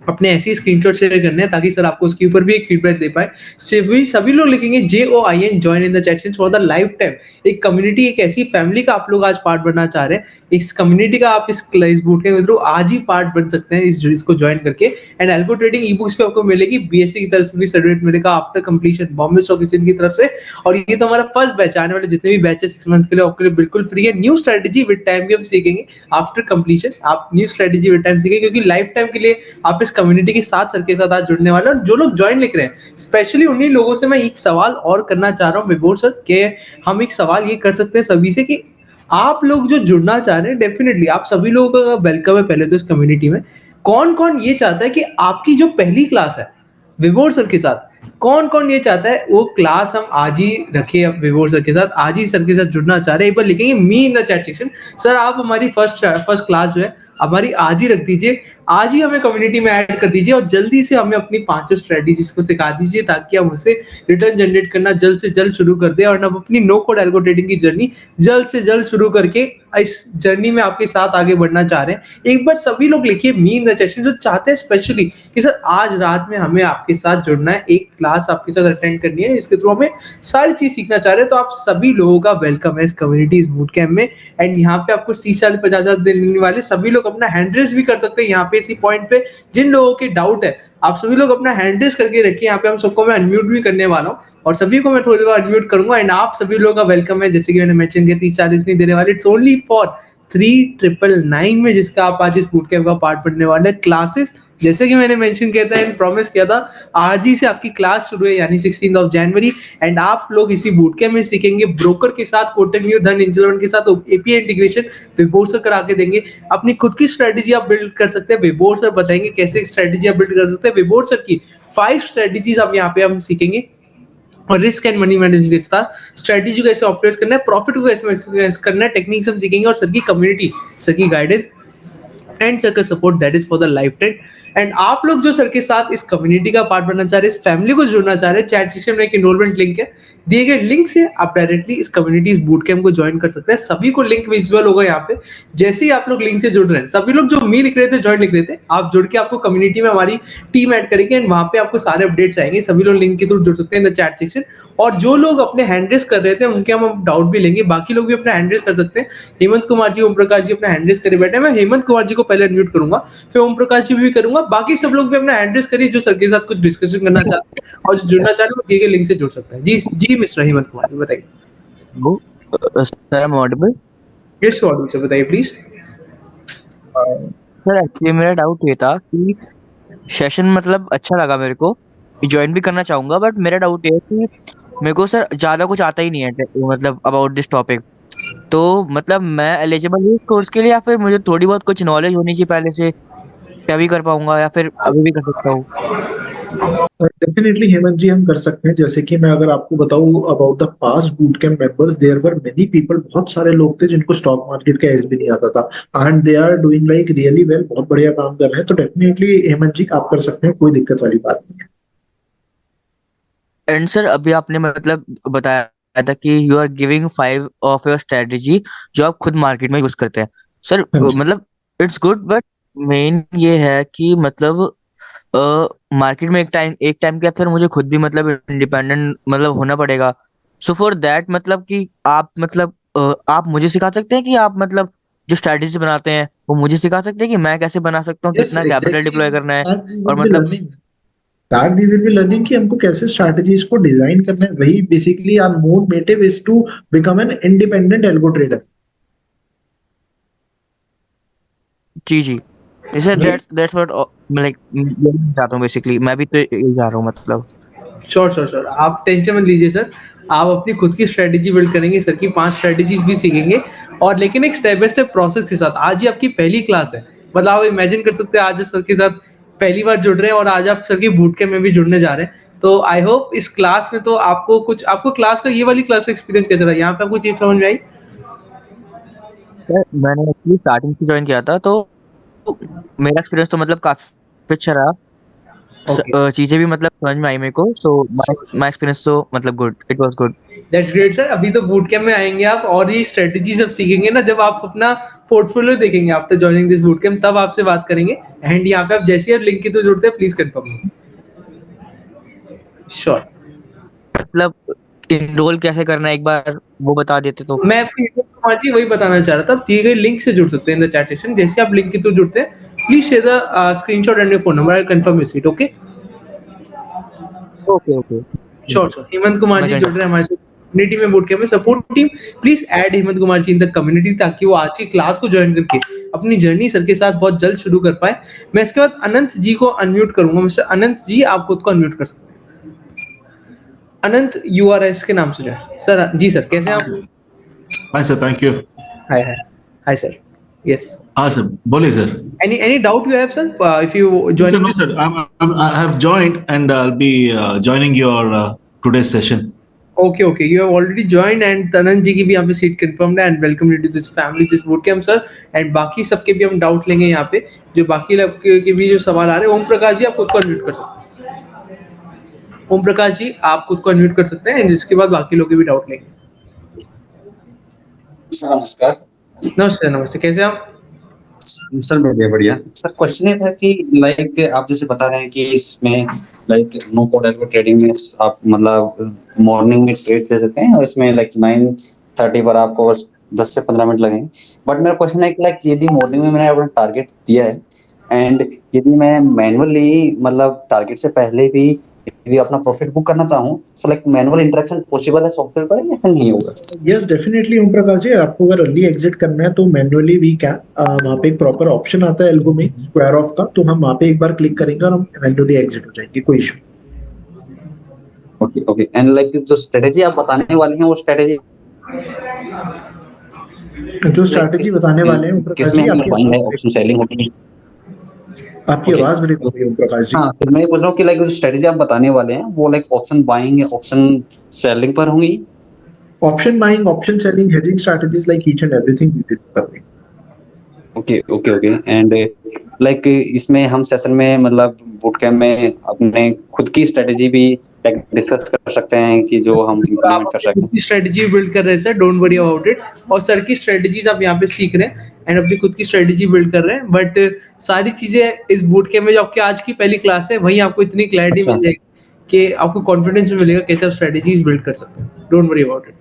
अपने ऐसे ही स्क्रीनशॉट शेयर करने हैं ताकि सर आपको उसके ऊपर भी एक फीडबैक दे पाए। सभी लोग लिखेंगे JOIN join in the chat session for the life time. एक कम्युनिटी, एक ऐसी फैमिली का आप लोग आज पार्ट बनना चाह रहे हैं, इस कम्युनिटी का आप इस बूट के थ्रू आज ही पार्ट बन सकते हैं इसको ज्वाइन करके। And algo trading e books पे आपको मिलेगी, BSc की तरफ से भी सर्टिफिकेट मिलेगा after completion, Bombay stock exchange की तरफ से। और ये तो हमारा फर्स्ट बैच, आने वाले जितने भी बैचेस 6 मंथ्स के लिए आपके लिए बिल्कुल फ्री है। न्यू स्ट्रेटजी विद टाइम भी हम सीखेंगे आफ्टर कंप्लीशन, आप न्यू स्ट्रेटजी विद टाइम सीखेंगे क्योंकि लाइफ टाइम के लिए आप इस कम्युनिटी के साथ सर के साथ आज जुड़ने वाले हैं। और जो लोग ज्वाइन लिख रहे हैं, स्पेशली उन्हीं लोगों से मैं एक सवाल और करना चाह रहा हूँ विभोर सर, कि हम एक सवाल ये कर सकते हैं सभी से कि आप लोग जो जुड़ना चाह रहे हैं, डेफिनेटली आप सभी लोगों का वेलकम है पहले तो इस कम्युनिटी में। कौन कौन ये चाहता है कि आपकी जो पहली क्लास है विभोर सर के साथ, कौन कौन ये चाहता है वो क्लास हम आज ही रखें अब विभोर सर के साथ, आज ही सर के साथ जुड़ना चाह रहे हैं, एक बार लिखेंगे me in the chat section. Sir आप हमारी फर्स्ट क्लास जो है हमारी आज ही रख दीजिए, आज ही हमें कम्युनिटी में ऐड कर दीजिए और जल्दी से हमें अपनी पांचों स्ट्रेटजीज को सिखा दीजिए ताकि हम उससे रिटर्न जनरेट करना जल्द से जल्द शुरू कर दें और हम अपनी नो कोड एल्गो ट्रेडिंग की जर्नी जल्द से जल्द शुरू करके इस जर्नी में आपके साथ आगे बढ़ना चाह रहे हैं। एक बार सभी लोग लिखिए मी इन द सेशन जो चाहते हैं स्पेशली कि सर आज रात में हमें आपके साथ जुड़ना है, एक क्लास आपके साथ अटेंड करनी है, इसके थ्रू हमें सारी चीज सीखना चाह रहे हैं। तो आप सभी लोगों का वेलकम है इस कम्युनिटी इस बूट कैंप में। एंड यहाँ पे आपको 30-50 देने वाले सभी लोग अपना हैंड रेस भी कर सकते हैं यहाँ पे इसी पॉइंट पे। जिन लोगों के डाउट है आप सभी लोग अपना हैंड रेस करके रखिए, यहाँ पे हम सबको मैं अनम्यूट भी करने वाला हूँ और सभी को मैं थोड़ी देर बाद अनम्यूट करूंगा। एंड आप सभी लोगों का वेलकम है, जैसे कि मैंने मेंशन किया 30-40 नहीं देने वाले, इट्स ओनली फॉर 3999 में, जिसका आप आज इस बूट कैंप का पार्ट बनने वाले। क्लासेस जैसे कि मैंने मेंशन किया था एंड प्रॉमिस किया था, आज ही से आपकी क्लास शुरू है यानी 16 जनवरी। एंड आप लोग इसी बूट कैंप में सीखेंगे ब्रोकर के साथ, कोटक न्यू धन इंजलमेंट के साथ एपीआई इंटीग्रेशन विभोर सर करा के देंगे। अपनी खुद की स्ट्रेटेजी आप बिल्ड कर सकते हैं, विभोर सर बताएंगे कैसे स्ट्रेटेजी आप बिल्ड कर सकते हैं। विभोर सर की 5 स्ट्रेटेजीज आप यहाँ पे हम सीखेंगे और रिस्क एंड मनी मैनेजमेंट के साथ स्ट्रेटेजी को कैसे ऑपरेट करना है, प्रॉफिट को कैसे मैक्सिमाइज करना है, टेक्निक्स हम सीखेंगे और सर की कम्युनिटी, सर की गाइडेंस एंड सर का support that is for the life time. And आप लोग जो सर के साथ इस कम्युनिटी का पार्ट बनना चाह रहे हैं, इस फैमिली को जुड़ना चाह रहे हैं, चैट सेक्शन में एक एनरोलमेंट लिंक है, दिए गए लिंक से आप डायरेक्टली इस कम्युनिटी इस बूट कैंप को ज्वाइन कर सकते हैं। सभी को लिंक विजुअल होगा यहाँ पे, जैसे ही आप लोग लिंक से जुड़ रहे हैं, सभी लोग जो मी लिख रहे थे ज्वाइन लिख रहे थे, आप जुड़ के आपको कम्युनिटी में हमारी टीम ऐड करेंगे एंड वहां पे आपको सारे अपडेट्स आएंगे। सभी लोग लिंक के थ्रू जुड़ सकते हैं इन द चैट सेक्शन। और जो लोग अपने हैंड रेस कर रहे थे उनके हम डाउट भी लेंगे, बाकी लोग भी अपना हैंड रेस कर सकते हैं। हेमंत कुमार जी, ओम प्रकाश जी अपना हैंड रेस करे बैठे हैं, मैं हेमंत कुमार जी को पहले अनम्यूट करूंगा, फिर ओम प्रकाश जी भी करूंगा, बाकी सब लोग भी अपना एड्रेस करिए जो सर के साथ कुछ डिस्कशन करना चाहते हैं और जो जुड़ना चाह रहे हैं वो दिए गए लिंक से जुड़ सकते हैं। जी जी मिस्टर हेमंत कुमार जी बताइए। Sir I am audible? Yes Audible sir, बताइए प्लीज। सर एक्चुअली मेरा डाउट ये था कि सेशन मतलब अच्छा लगा मेरे को, ज्वाइन भी करना चाहूंगा, बट मेरा डाउट ये है कि मेरे को सर ज़्यादा कुछ आता ही नहीं है मतलब अबाउट दिस टॉपिक। तो मतलब मैं एलिजिबल हूँ कोर्स के लिए, या फिर मुझे थोड़ी बहुत कुछ नॉलेज होनी चाहिए पहले से, तभी कर पाऊंगा, या फिर अभी भी कर सकता हूँ? डेफिनेटली हेमंत जी हम कर सकते हैं। जैसे कि मैं अगर आपको बताऊं about the past boot camp members, there were many people, बहुत सारे लोग थे जिनको स्टॉक मार्केट का एस भी नहीं आता था, and they are doing like really well, बहुत बढ़िया काम कर रहे हैं। तो डेफिनेटली हेमंत जी आप कर सकते हैं, कोई दिक्कत वाली बात नहीं है। एंड सर अभी आपने मतलब बताया था कि you are giving 5 of your strategy जो आप खुद मार्केट में यूज करते हैं। सर हाँ जी। मतलब इट्स गुड, बट मेन ये है कि मतलब मार्केट में एक टाइम के बाद फिर मुझे खुद भी मतलब इंडिपेंडेंट मतलब होना पड़ेगा। सो फॉर दैट मतलब कि आप मतलब आप मुझे सिखा सकते हैं कि आप मतलब जो स्ट्रेटेजी बनाते हैं वो मुझे सिखा सकते हैं कि मैं कैसे बना सकता हूँ, यस कितना कैपिटल एग्जैक्टली, डिप्लॉय करना है, दैट वी और विल बी मतलब learning, that we will be learning कि हमको कैसे स्ट्रैटेजीज को डिजाइन करना है। वही basically our more motive is to become an independent algo trader, जी जी। जैसे राइट। दैट्स व्हाट लाइक मैं चाहता हूँ बेसिकली, मैं भी तो यही जा रहा हूँ मतलब। Sure, sure, sure. आप टेंशन मत लीजिए सर। आप अपनी खुद की स्ट्रेटेजी बिल्ड करेंगे, सर की 5 स्ट्रेटेजीज़ भी सीखेंगे और लेकिन एक स्टेप बाय स्टेप प्रोसेस के साथ। आज ही आपकी पहली क्लास है। मतलब आप इमेजिन कर सकते हैं आज आप सर के साथ पहली बार जुड़ रहे हैं और आज आप सर के बूट कैंप में भी जुड़ने जा रहे हैं। तो आई होप इस क्लास में तो आपको क्लास का ये वाली क्लास का एक्सपीरियंस कैसा रहा? यहाँ पे आपको चीज़ समझ में आई? सर मैंने एक्चुअली स्टार्टिंग से ज्वाइन किया था, तो मेरा एक्सपीरियंस तो मतलब काफी अच्छा रहा। ओके। चीजें भी मतलब समझ में आई मेरे को, सो माय एक्सपीरियंस तो मतलब good, it was good. That's great sir. अभी तो बूट कैंप में आएँगे आप और ये स्ट्रेटजी जब सीखेंगे ना, जब आप अपना पोर्टफोलियो देखेंगे after joining this boot camp, तब आपसे बात करेंगे। एंड यहाँ पे आप जैसे ही आप लिंक के थ्रू जुड़ते हैं, प्लीज़ कन्फर्म। श्योर। मतलब इनरोल कैसे करना है एक बार वो बता देते तो। मैं आपको हेमंत कुमार जी वही बताना चाह रहा था। आप दिए गए लिंक से जुड़ सकते हैं इन द चैट सेक्शन। जैसे आप लिंक के थ्रू जुड़ते हैं, please share the screenshot and your phone number. I will confirm your seat. Okay? Okay okay. Sure, sure. Hemant Kumar मैं जी ज्वाइन जुड़ रहे हैं करता हमारे साथ कम्युनिटी में, बूट कैंप में। Support team, please add Hemant Kumar ji in the community ताकि वो आज की क्लास को जॉइन करके अपनी जर्नी सर के साथ बहुत जल्द शुरू कर पाएँ। मैं इसके बाद अनंत जी को अनम्यूट करूँगा। मिस्टर अनंत जी, आप खुद को अनम्यूट कर सकते हैं। अनंत यूआरएस के नाम से जो है। सर जी सर, कैसे हैं हाँ आप? Sir. Hi sir, thank you. Hi, hi. Hi sir. Yes. हाँ सर, बोलिए sir. Any doubt you have, sir? If you sir joining know this. Sir, I have joined and I'll be joining your today's session. Okay, okay. You have already joined and तनन जी की भी यहाँ पे seat confirmed है and welcome you to this family, this bootcamp sir. And बाकी सबके भी हम डाउट लेंगे यहाँ पे। जो बाकी लोग के भी जो सवाल आ रहे हैं, ओम प्रकाश जी आप खुद को अनम्यूट कर सकते हैं। ओम प्रकाश जी आप खुद को अनम्यूट कर सकते हैं, and जिसके बाद बाकी लोग के भी डाउट लेंगे। सर नमस्कार। नमस्ते, नमस्ते। कैसे हैं आप? सर बढ़िया बढ़िया। सर क्वेश्चन ये था कि लाइक आप जैसे बता रहे हैं कि इसमें like no code algo trading में आप मतलब मॉर्निंग में ट्रेड कर सकते हैं और इसमें लाइक 9:30 पर आपको बस 10 से 15 मिनट लगेंगे। बट मेरा क्वेश्चन है कि लाइक यदि मॉर्निंग में मैंने अपना टारगेट दिया है एंड यदि मैं मैनुअली मतलब टारगेट से पहले भी यदि अपना प्रॉफिट बुक करना चाहूँ तो लाइक मैनुअल इंटरेक्शन पॉसिबल है सॉफ्टवेयर पर या फिर नहीं होगा? यस डेफिनेटली ओम प्रकाश जी, आपको अगर अर्ली एग्जिट करना है तो मैन्युअली वी कैन, वहाँ पे एक प्रॉपर ऑप्शन आता है एल्गो में स्क्वायर ऑफ का, तो हम वहाँ पे एक बार क्लिक करेंगे और हम मैन्युअली एग्जिट हो जाएंगे, कोई issue. Okay okay. And like जो स्ट्रेटेजी आप बताने वाली हैं वो स्ट्रेटेजी जो लाइक स्ट्रैटेजी बताने वाले हैं ओम प्रकाश किसमें जी, हमें बाइंग है, ऑप्शन सेलिंग होगी? आपकी ओके। आवाज ब्रेक हो गई ओम प्रकाश जी। हाँ, फिर मैं ये पूछ रहा हूँ कि लाइक जो स्ट्रेटेजी आप बताने वाले हैं वो लाइक ऑप्शन बाइंग या ऑप्शन सेलिंग पर होंगी? Option buying, option selling, hedging strategies, like each and everything we will cover. Okay okay okay. And like इसमें हम सेशन में मतलब बूट कैंप में अपने खुद की स्ट्रेटेजी भी डिस्कस कर सकते हैं कि जो हम और आप इम्प्लीमेंट कर अपनी खुद सकें। की स्ट्रेटजी बिल्ड कर रहे हैं sir, don't worry about it. और सर की स्ट्रेटजीज आप यहाँ पे सीख रहे हैं एंड अपनी खुद की स्ट्रेटजी बिल्ड कर रहे हैं। बट सारी चीजें इस बूट कैंप में जो आपकी आज की पहली क्लास है, वहीं आपको इतनी क्लैरिटी अच्छा। मिल जाएगी कि आपको कॉन्फिडेंस भी मिलेगा कैसे आप स्ट्रेटजीज बिल्ड कर सकते हैं। Don't worry about it.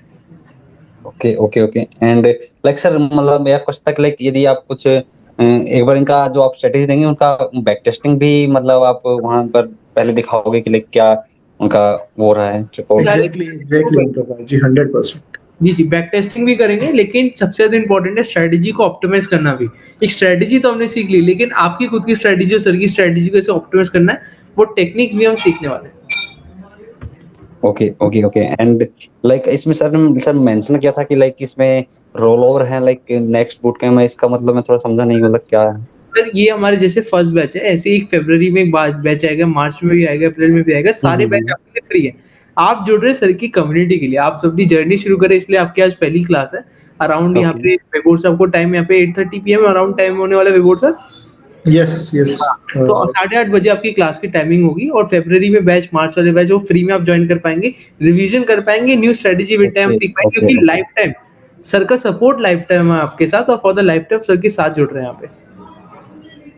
Okay okay okay. And like sir मतलब मेरा क्वेश्चन था कि लाइक यदि आप कुछ एक बार इनका जो आप स्ट्रेटेजी देंगे उनका बैक टेस्टिंग भी मतलब आप वहां पर पहले दिखाओगे कि लाइक क्या उनका वो रहा है report? Exactly exactly Om Prakash ji, 100%। जी जी, बैक टेस्टिंग भी करेंगे, लेकिन सबसे ज्यादा इंपॉर्टेंट है स्ट्रेटजी को ऑप्टिमाइज करना भी। एक स्ट्रेटजी तो हमने सीख ली, लेकिन आपकी खुद की स्ट्रेटजी और सर की स्ट्रेटजी को कैसे ऑप्टिमाइज करना है, वो टेक्निक्स भी हम सीखने वाले हैं। Okay okay okay and like इसमें सर मेंशन किया था कि लाइक इसमें रोल ओवर है लाइक नेक्स्ट बूट कैंप में, इसका मतलब मैं थोड़ा समझा नहीं, मतलब क्या है? सर ये हमारे जैसे फर्स्ट बैच है, ऐसे ही फरवरी में एक बैच आएगा, मार्च में भी आएगा, अप्रैल में भी आएगा, सारे बैच आपके लिए फ्री है। आप जुड़ रहे हैं सर की कम्युनिटी के लिए, आप अपनी जर्नी शुरू करें, इसलिए आपकी आज पहली क्लास है। अराउंड यहाँ पे वेबोर्ड से आपको टाइम यहाँ पे 8:30 PM अराउंड टाइम होने वाला है वेबोर्ड सर। Yes yes. तो 8:30 बजे आपकी क्लास की टाइमिंग होगी, और फरवरी में बैच, मार्च वाले बैच वो फ्री में आप ज्वाइन कर पाएंगे, रिवीजन कर पाएंगे, न्यू स्ट्रेटेजी विद टाइम सीख पाएंगे, ओके क्योंकि लाइफ टाइम सर का सपोर्ट लाइफ टाइम है आपके साथ, और for the life time sir के साथ जुड़ रहे हैं यहाँ पे।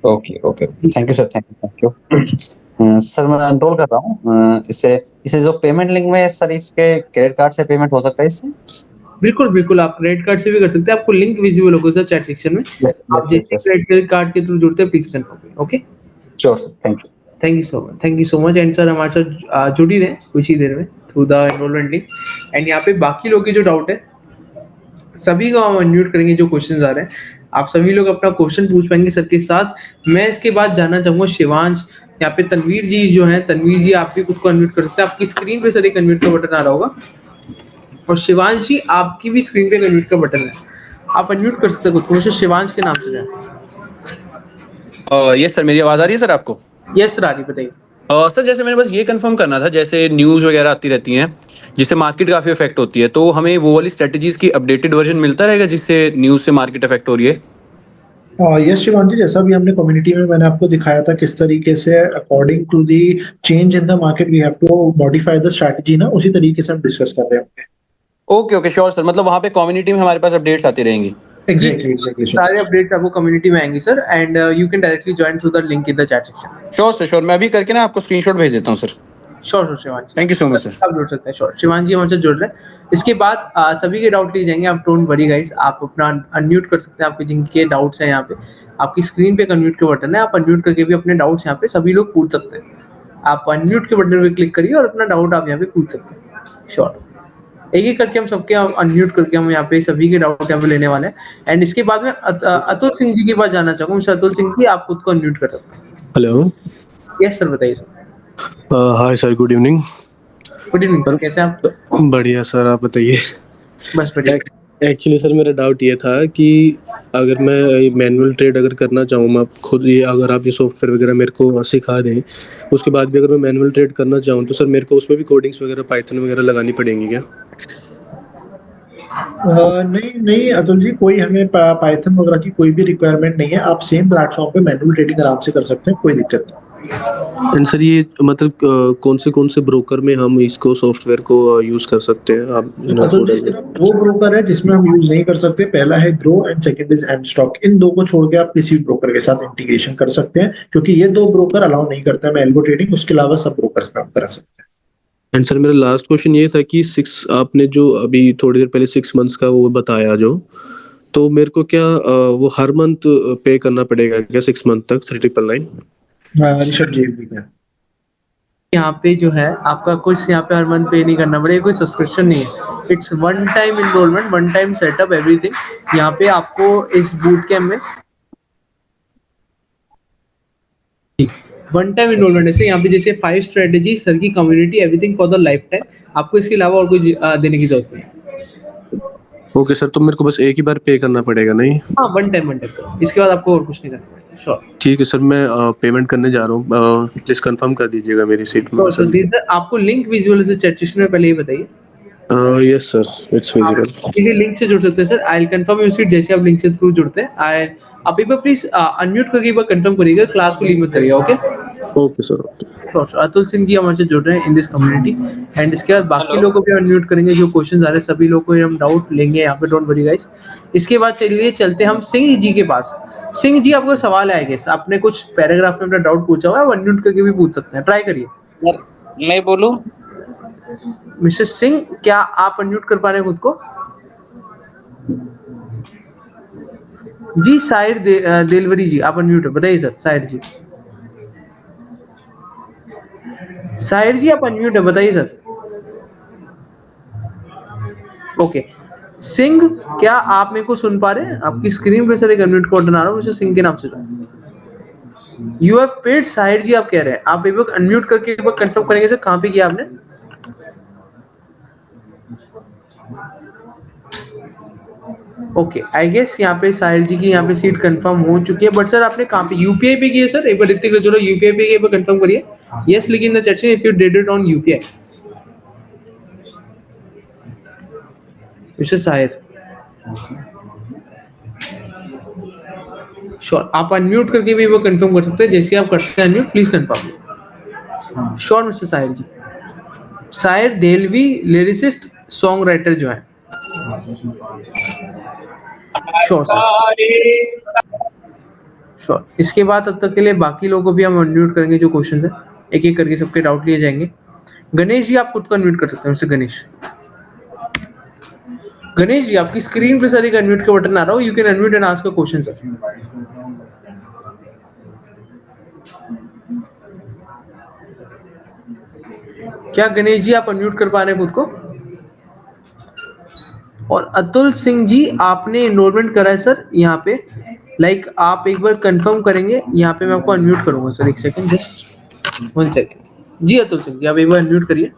Okay okay thank you sir, thank you sir. मैं एनरोल कर रहा हूँ इससे इसे जो पेमेंट लिंक में सर, इसके क्रेडिट कार्ड से पेमेंट हो सकता है इससे? बिल्कुल बिल्कुल, आप क्रेडिट कार्ड से भी कर सकते हैं, आपको लिंक विजिबल होगा सर चैट सेक्शन में। आप जैसे ही क्रेडिट कार्ड के थ्रू जुड़ते हैं please confirm. Okay, sure sir, thank you. Thank you so much. And sir हमारे साथ जुड़ ही रहे कुछ ही देर में through the enrolment link. And यहाँ पे बाकी लोग के जो डाउट है सभी को हम अनम्यूट करेंगे, जो क्वेश्चंस आ रहे हैं आप सभी लोग अपना क्वेश्चन पूछ पाएंगे सर के साथ। मैं इसके बाद जानना चाहूंगा शिवांश, यहाँ पे तनवीर जी जो है, तनवीर जी आप भी खुद को अनम्यूट कर सकते हैं, आपकी स्क्रीन पे सर एक अनम्यूट का बटन आ रहा होगा, और शिवांश जी आपकी भी स्क्रीन पे अनम्यूट का बटन है, आप अनम्यूट कर सकते हैं खुद को, मुझे शिवांश के नाम से जाए। यस सर, मेरी आवाज आ रही है सर आपको? यस सर, आदि बताइए। सर जैसे मैंने बस ये कंफर्म करना था, जैसे न्यूज़ वगैरह आती रहती हैं जिससे मार्केट काफ़ी इफेक्ट होती है, तो हमें वो वाली स्ट्रेटजीज की अपडेटेड वर्जन मिलता रहेगा जिससे न्यूज़ से मार्केट इफेक्ट हो रही है? यस शिवांश जी, जैसा भी हमने कम्युनिटी में मैंने आपको दिखाया था किस तरीके से according to the change in the market we have to modify the strategy ना, उसी तरीके से हम डिस्कस कर रहे होंगे। ओके ओके श्योर सर, मतलब वहाँ पे कम्युनिटी में हमारे पास अपडेट्स आती रहेंगी? एग्जैक्टली सारे अपडेट्स आपको कम्युनिटी में आएंगे sir, and you can directly join through the link in the chat section. Sure sir sure, मैं अभी करके ना आपको स्क्रीनशॉट भेज देता हूँ sir. Sure Shivansh, thank you so much sir. आप जुड़ सकते हैं। श्योर शिवांश जी हमसे जुड़ रहे हैं। इसके बाद सभी के डाउट लिए जाएंगे, आप डोंट वरी गाइस, आप अपना अनम्यूट कर सकते हैं, आपके जिनके डाउट्स हैं यहाँ पे आपकी स्क्रीन पे एक अनम्यूट के बटन है, आप अनम्यूट करके भी अपने डाउट्स यहाँ पे सभी लोग पूछ सकते हैं। आप अनम्यूट के बटन पे क्लिक करिए और अपना डाउट आप यहाँ पे पूछ सकते हैं। श्योर, एक एक करके हम सबके अनम्यूट करके हम यहाँ पे सभी के डाउट यहाँ पे लेने वाले हैं। एंड इसके बाद में अतुल सिंह जी के पास जाना चाहूंगा। मिस्टर अतुल सिंह जी, आप खुद को अनम्यूट कर सकते हैं। हेलो, यस सर, बताइए sir. Hi sir, good evening. Good evening sir, कैसे हैं आप? बढ़िया सर, आप बताइए। बस बढ़िया। एक्चुअली सर मेरा डाउट ये था कि अगर मैं मैनुअल ट्रेड अगर करना चाहूँ, मैं खुद ये, अगर आप ये सॉफ्टवेयर वगैरह मेरे को सिखा दें, उसके बाद भी अगर मैं मैनुअल ट्रेड करना चाहूँ तो सर मेरे को उसमें भी कोडिंग्स वगैरह, पाइथन वगैरह लगानी पड़ेंगी क्या? नहीं नहीं अतुल जी, कोई हमें पाइथन वगैरह की कोई भी रिक्वायरमेंट नहीं है। आप सेम प्लेटफॉर्म पे मैनुअल ट्रेडिंग आराम से कर सकते हैं, कोई दिक्कत नहीं। एंड सर ये मतलब कौन से ब्रोकर में हम इसको सॉफ्टवेयर को यूज कर सकते हैं? आप अतुल जी, सिर्फ वो ब्रोकर है जिसमें हम यूज नहीं कर सकते। पहला है Groww and second is M stock. इन दो को छोड़ के आप किसी भी ब्रोकर के साथ इंटीग्रेशन कर सकते हैं, क्योंकि ये दो ब्रोकर अलाउ नहीं करता है मैं एल्गो ट्रेडिंग, उसके अलावा सब ब्रोकर्स पे आप करा सकते हैं। एंड सर मेरा लास्ट क्वेश्चन ये था कि आपने जो अभी थोड़ी देर पहले 6 मंथ्स का वो बताया जो, तो मेरे को क्या वो हर मंथ पे करना पड़ेगा क्या 6 मंथ तक 3999? ऋषभ जी भी है। यहाँ पे जो है आपका कुछ यहाँ पे हर मंथ पे नहीं करना पड़ेगा, कोई सब्सक्रिप्शन नहीं है, it's one time enrolment, one time setup, everything. यहाँ पे आपको इस बूट कैम्प में वन टाइम इनरोलमेंट है। यहाँ पे जैसे 5 स्ट्रेटेजी, सर की community, everything for the lifetime, आपको इसके अलावा और कोई देने की जरूरत नहीं। ओके सर, तो मेरे को बस एक ही बार पे करना पड़ेगा नहीं? हाँ, वन टाइम, इसके बाद आपको और कुछ नहीं करना पड़ेगा। श्योर, ठीक है सर, मैं पेमेंट करने जा रहा हूँ, प्लीज कंफर्म कर दीजिएगा मेरी सीट में। सर आपको लिंक विजुअल से चैट सेक्शन में पहले ही बताइए। Yes sir, it's visible. ये लिंक से जुड़ सकते हैं sir. I will confirm your seat जैसे आप लिंक से थ्रू जुड़ते हैं। आप एक बार प्लीज अनम्यूट करके एक बार कंफर्म करिएगा, क्लास को लीव मत करिएगा। Okay sir, okay. Sure. Atul Singh ji हमारे से जुड़ रहे हैं इन दिस कम्युनिटी, एंड इसके बाद बाकी लोगों को भी अनम्यूट करेंगे, जो क्वेश्चंस आ रहे हैं सभी लोगों को हम डाउट लेंगे यहाँ पे, डोंट वरी गाइस। इसके बाद चलिए चलते हम सिंह जी के पास। सिंह जी, आपका सवाल है, गेस आपने कुछ पैराग्राफ में अपना डाउट पूछा हुआ है, अनम्यूट करके भी पूछ सकते हैं, ट्राई करिए। मैं बोलूं? मिस्टर सिंह, क्या आप अनम्यूट कर पा रहे हैं खुद को? जी साहिर देलवरी जी, आप अनम्यूट है, बताइए सर। साहिर जी, साहिर जी आप अनम्यूट है, बताइए सर। ओके, सिंह, क्या आप मेरे को सुन पा रहे हैं? आपकी स्क्रीन पे सर एक अनम्यूट का बटन आ रहा है, मुझे सिंह के नाम से। यू हैव पेड, साहिर जी आप कह रहे हैं। आप एक बार अनम्यूट करके एक बार कंफर्म करेंगे सर, कहाँ पे किया आपने? ओके, आई गेस यहाँ पे साहिर जी की यहाँ पे सीट कंफर्म हो चुकी है, बट सर आपने कहाँ पे यूपीआई पे की है सर? एक बार ऋतिक रजोरा यूपीआई पे की है, एक बार कंफर्म करिए। यस लिखिए इन the chat if you did it on UPI. Mister Sahir, sure, आप अनम्यूट करके भी वो कंफर्म कर सकते हैं। जैसे आप करते हैं unmute, please confirm. Sure mister Sahir ji. Sahir Dehlvi lyricist song writer जो है। Sure sir, sure. इसके बाद तब तक के लिए बाकी लोगों को भी हम अनम्यूट करेंगे जो क्वेश्चंस है, एक एक करके सबके डाउट लिए जाएंगे। गणेश जी आप खुद को अनम्यूट कर सकते हैं मिस्टर गणेश। गणेश जी आपकी स्क्रीन पे सर एक अनम्यूट का बटन आ रहा हो, you can unmute and ask a question sir. क्या गणेश जी आप अनम्यूट कर पा रहे हैं खुद को? और अतुल सिंह जी आपने एनरोलमेंट करा है सर यहाँ पे, लाइक आप एक बार कंफर्म करेंगे, यहाँ पे मैं आपको अनम्यूट करूंगा सर, एक सेकंड, जस्ट 1 सेकंड। जी अतुल सिंह जी आप एक बार अनम्यूट करिए।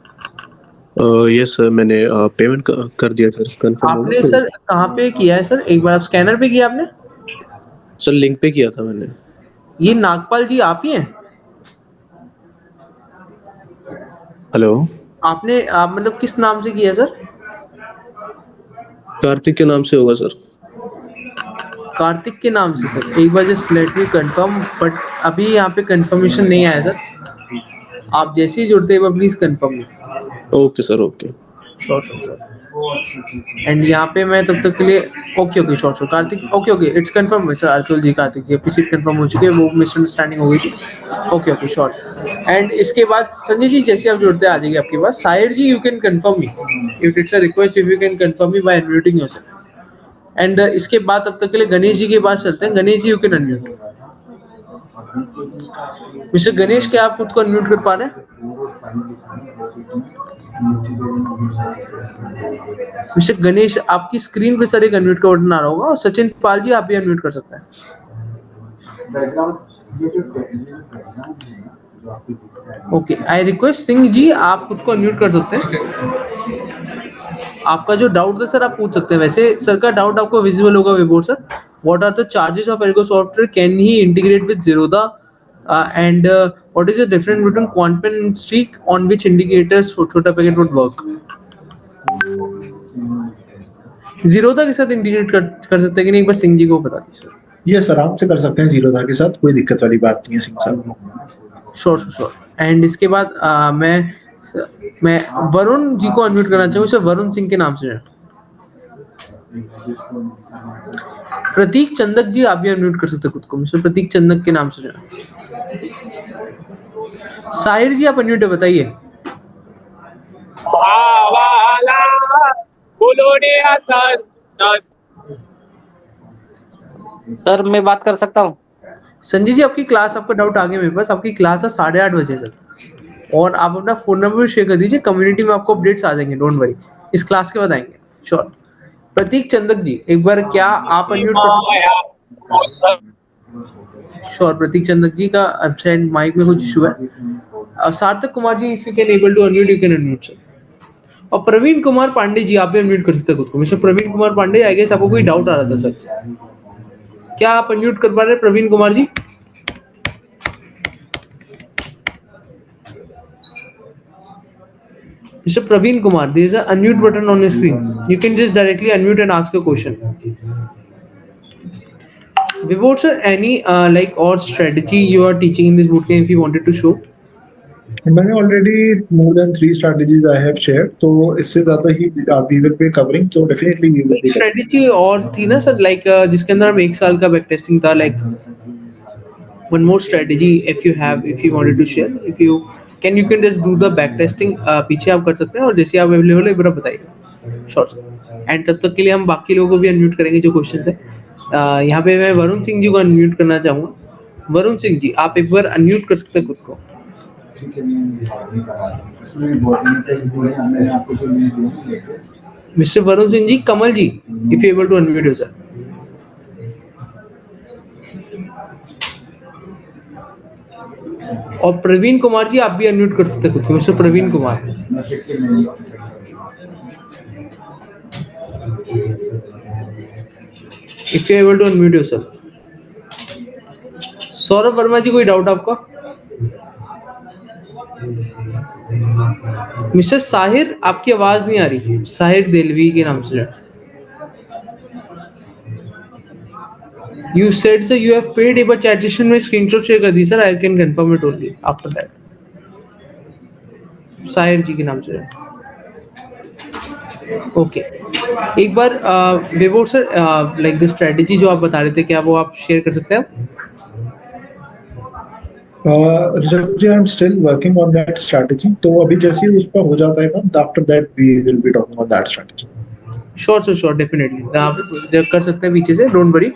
यस सर, मैंने पेमेंट कर दिया सर, कंफर्म हो आपने गया। सर कहाँ पे किया है सर? एक बार आप स्कैनर पे किया आपने? सर लिंक पे किया था मैंने। ये नागपाल जी आप ही हैं? हेलो, आपने आप मतलब किस नाम से किया सर? कार्तिक के नाम से होगा सर। कार्तिक के नाम से सर, एक बार just let me confirm, but अभी यहाँ पे कंफर्मेशन नहीं आया सर। आप जैसे ही जुड़ते हैं please confirm. Okay sir, okay. Sure sure sure. And यहाँ पे मैं तब तक के लिए okay okay sure sure Kartik, okay okay it's confirm sir. Atul ji, Kartik ji आपकी सीट कंफर्म हो चुकी है, वो मिसअंडरस्टैंडिंग हो गई थी। Okay okay sure. एंड इसके बाद संजय जी जैसे आप जुड़ते आ जाएंगे आपके पास। Sahir ji you can confirm me if it's a request, if you can confirm me by unmuting yourself. And इसके बाद तब तक के लिए गणेश जी के पास चलते हैं। Ganesh ji you can unmute. Mister Ganesh क्या आप खुद को अनम्यूट कर पा रहे हैं? मिस्टर गणेश आपकी स्क्रीन पे सर एक अनम्यूट का बटन आ रहा होगा, और सचिन पाल जी आप भी अनम्यूट कर सकते हैं। Okay, I request Singh ji आप खुद को अनम्यूट कर सकते हैं। आपका जो डाउट था सर आप पूछ सकते हैं। वैसे सर का डाउट आपको विजिबल होगा विबोर्ड sir. What are the charges of algo software, can he integrate with Zerodha, and what is the difference between Quantum and Streak, on which indicators छोटा पैकेट would work? Zerodha के साथ integrate कर सकते हैं कि नहीं, एक बार सिंह जी को बता दीजिए सर। ये सर आराम से कर सकते हैं Zerodha के साथ, कोई दिक्कत वाली बात नहीं है सिंह साहब। Sure sure. एंड इसके बाद मैं वरुण जी को अनम्यूट करना चाहूँगा सर, वरुण सिंह के नाम से। प्रतीक चंदक जी आप भी अनम्यूट कर सकते हैं खुद को, मिस्टर प्रतीक चंदक के नाम से। साहिर जी आप अनम्यूट है, बताइए। सर मैं बात कर सकता हूँ? संजय जी आपकी क्लास, आपका डाउट आ गया मेरे पास, आपकी क्लास है 8:30 बजे सर, और आप अपना फोन नंबर शेयर कर दीजिए, कम्युनिटी में आपको अपडेट्स आ जाएंगे, डोंट वरी, इस क्लास के बाद आएंगे। श्योर। प्रतीक चंदक जी एक बार क्या आप अनम्यूट कर सकते हैं? श्योर, प्रतीक चंदक जी का एब्सेंट, माइक में कुछ इशू है। Sarthak Kumar ji if you can able to unmute, you can unmute sir. और प्रवीण कुमार पांडे जी आप भी अनम्यूट कर सकते हैं खुद को। Mister Praveen Kumar Pandey, I guess आपको कोई डाउट आ रहा था सर, क्या आप अनम्यूट कर पा रहे हैं Praveen Kumar ji? Mr. Praveen Kumar, there is an unmute button on your screen. You can just directly unmute and ask a question. Vibhor sir, any like or strategy you are teaching in this bootcamp if you wanted to show? मैंने already more than 3 strategies I have shared, तो इससे ज्यादा ही we will be covering, तो definitely we will एक be covering. Strategy और थी ना sir, like जिसके अंदर हम 1 साल का बैक टेस्टिंग था, like one more strategy if you have, if you wanted to share, if you can, you can just do the back testing, पीछे आप कर सकते हैं, और जैसे आप अवेलेबल है बड़ा बताइए। शॉर्ट एंड तब तक के लिए हम बाकी लोगों को भी अनम्यूट करेंगे जो क्वेश्चंस है। यहाँ पे मैं वरुण सिंह जी को अनम्यूट करना चाहूँगा। वरुण सिंह जी आप एक बार अनम्यूट कर सकते हैं खुद को। Mister Varun Singh ji, Kamal ji if you able to unmute yourself. और प्रवीण कुमार जी आप भी अनम्यूट कर सकते हैं खुद को, mister Praveen Kumar. If you're able to unmute yourself. Saurabh Verma ji, कोई डाउट आपका? मिस्टर साहिर, आपकी आवाज नहीं आ रही। साहिर देलवी के नाम से। You said sir you have paid, एक बार चैट सेशन में स्क्रीनशॉट शेयर कर दी sir, I can confirm it only after that. Sahir ji के नाम से। ओके, एक बार विभोर सर, लाइक द स्ट्रेटजी जो आप बता रहे थे, क्या वो आप शेयर कर सकते हैं? Rishabh ji, I am still working on that strategy, तो अभी जैसे ही उस पर हो जाता है काम, after that we will be talking on that strategy. Sure, sir, sure, definitely. आप कर सकते हैं पीछे से, don't worry.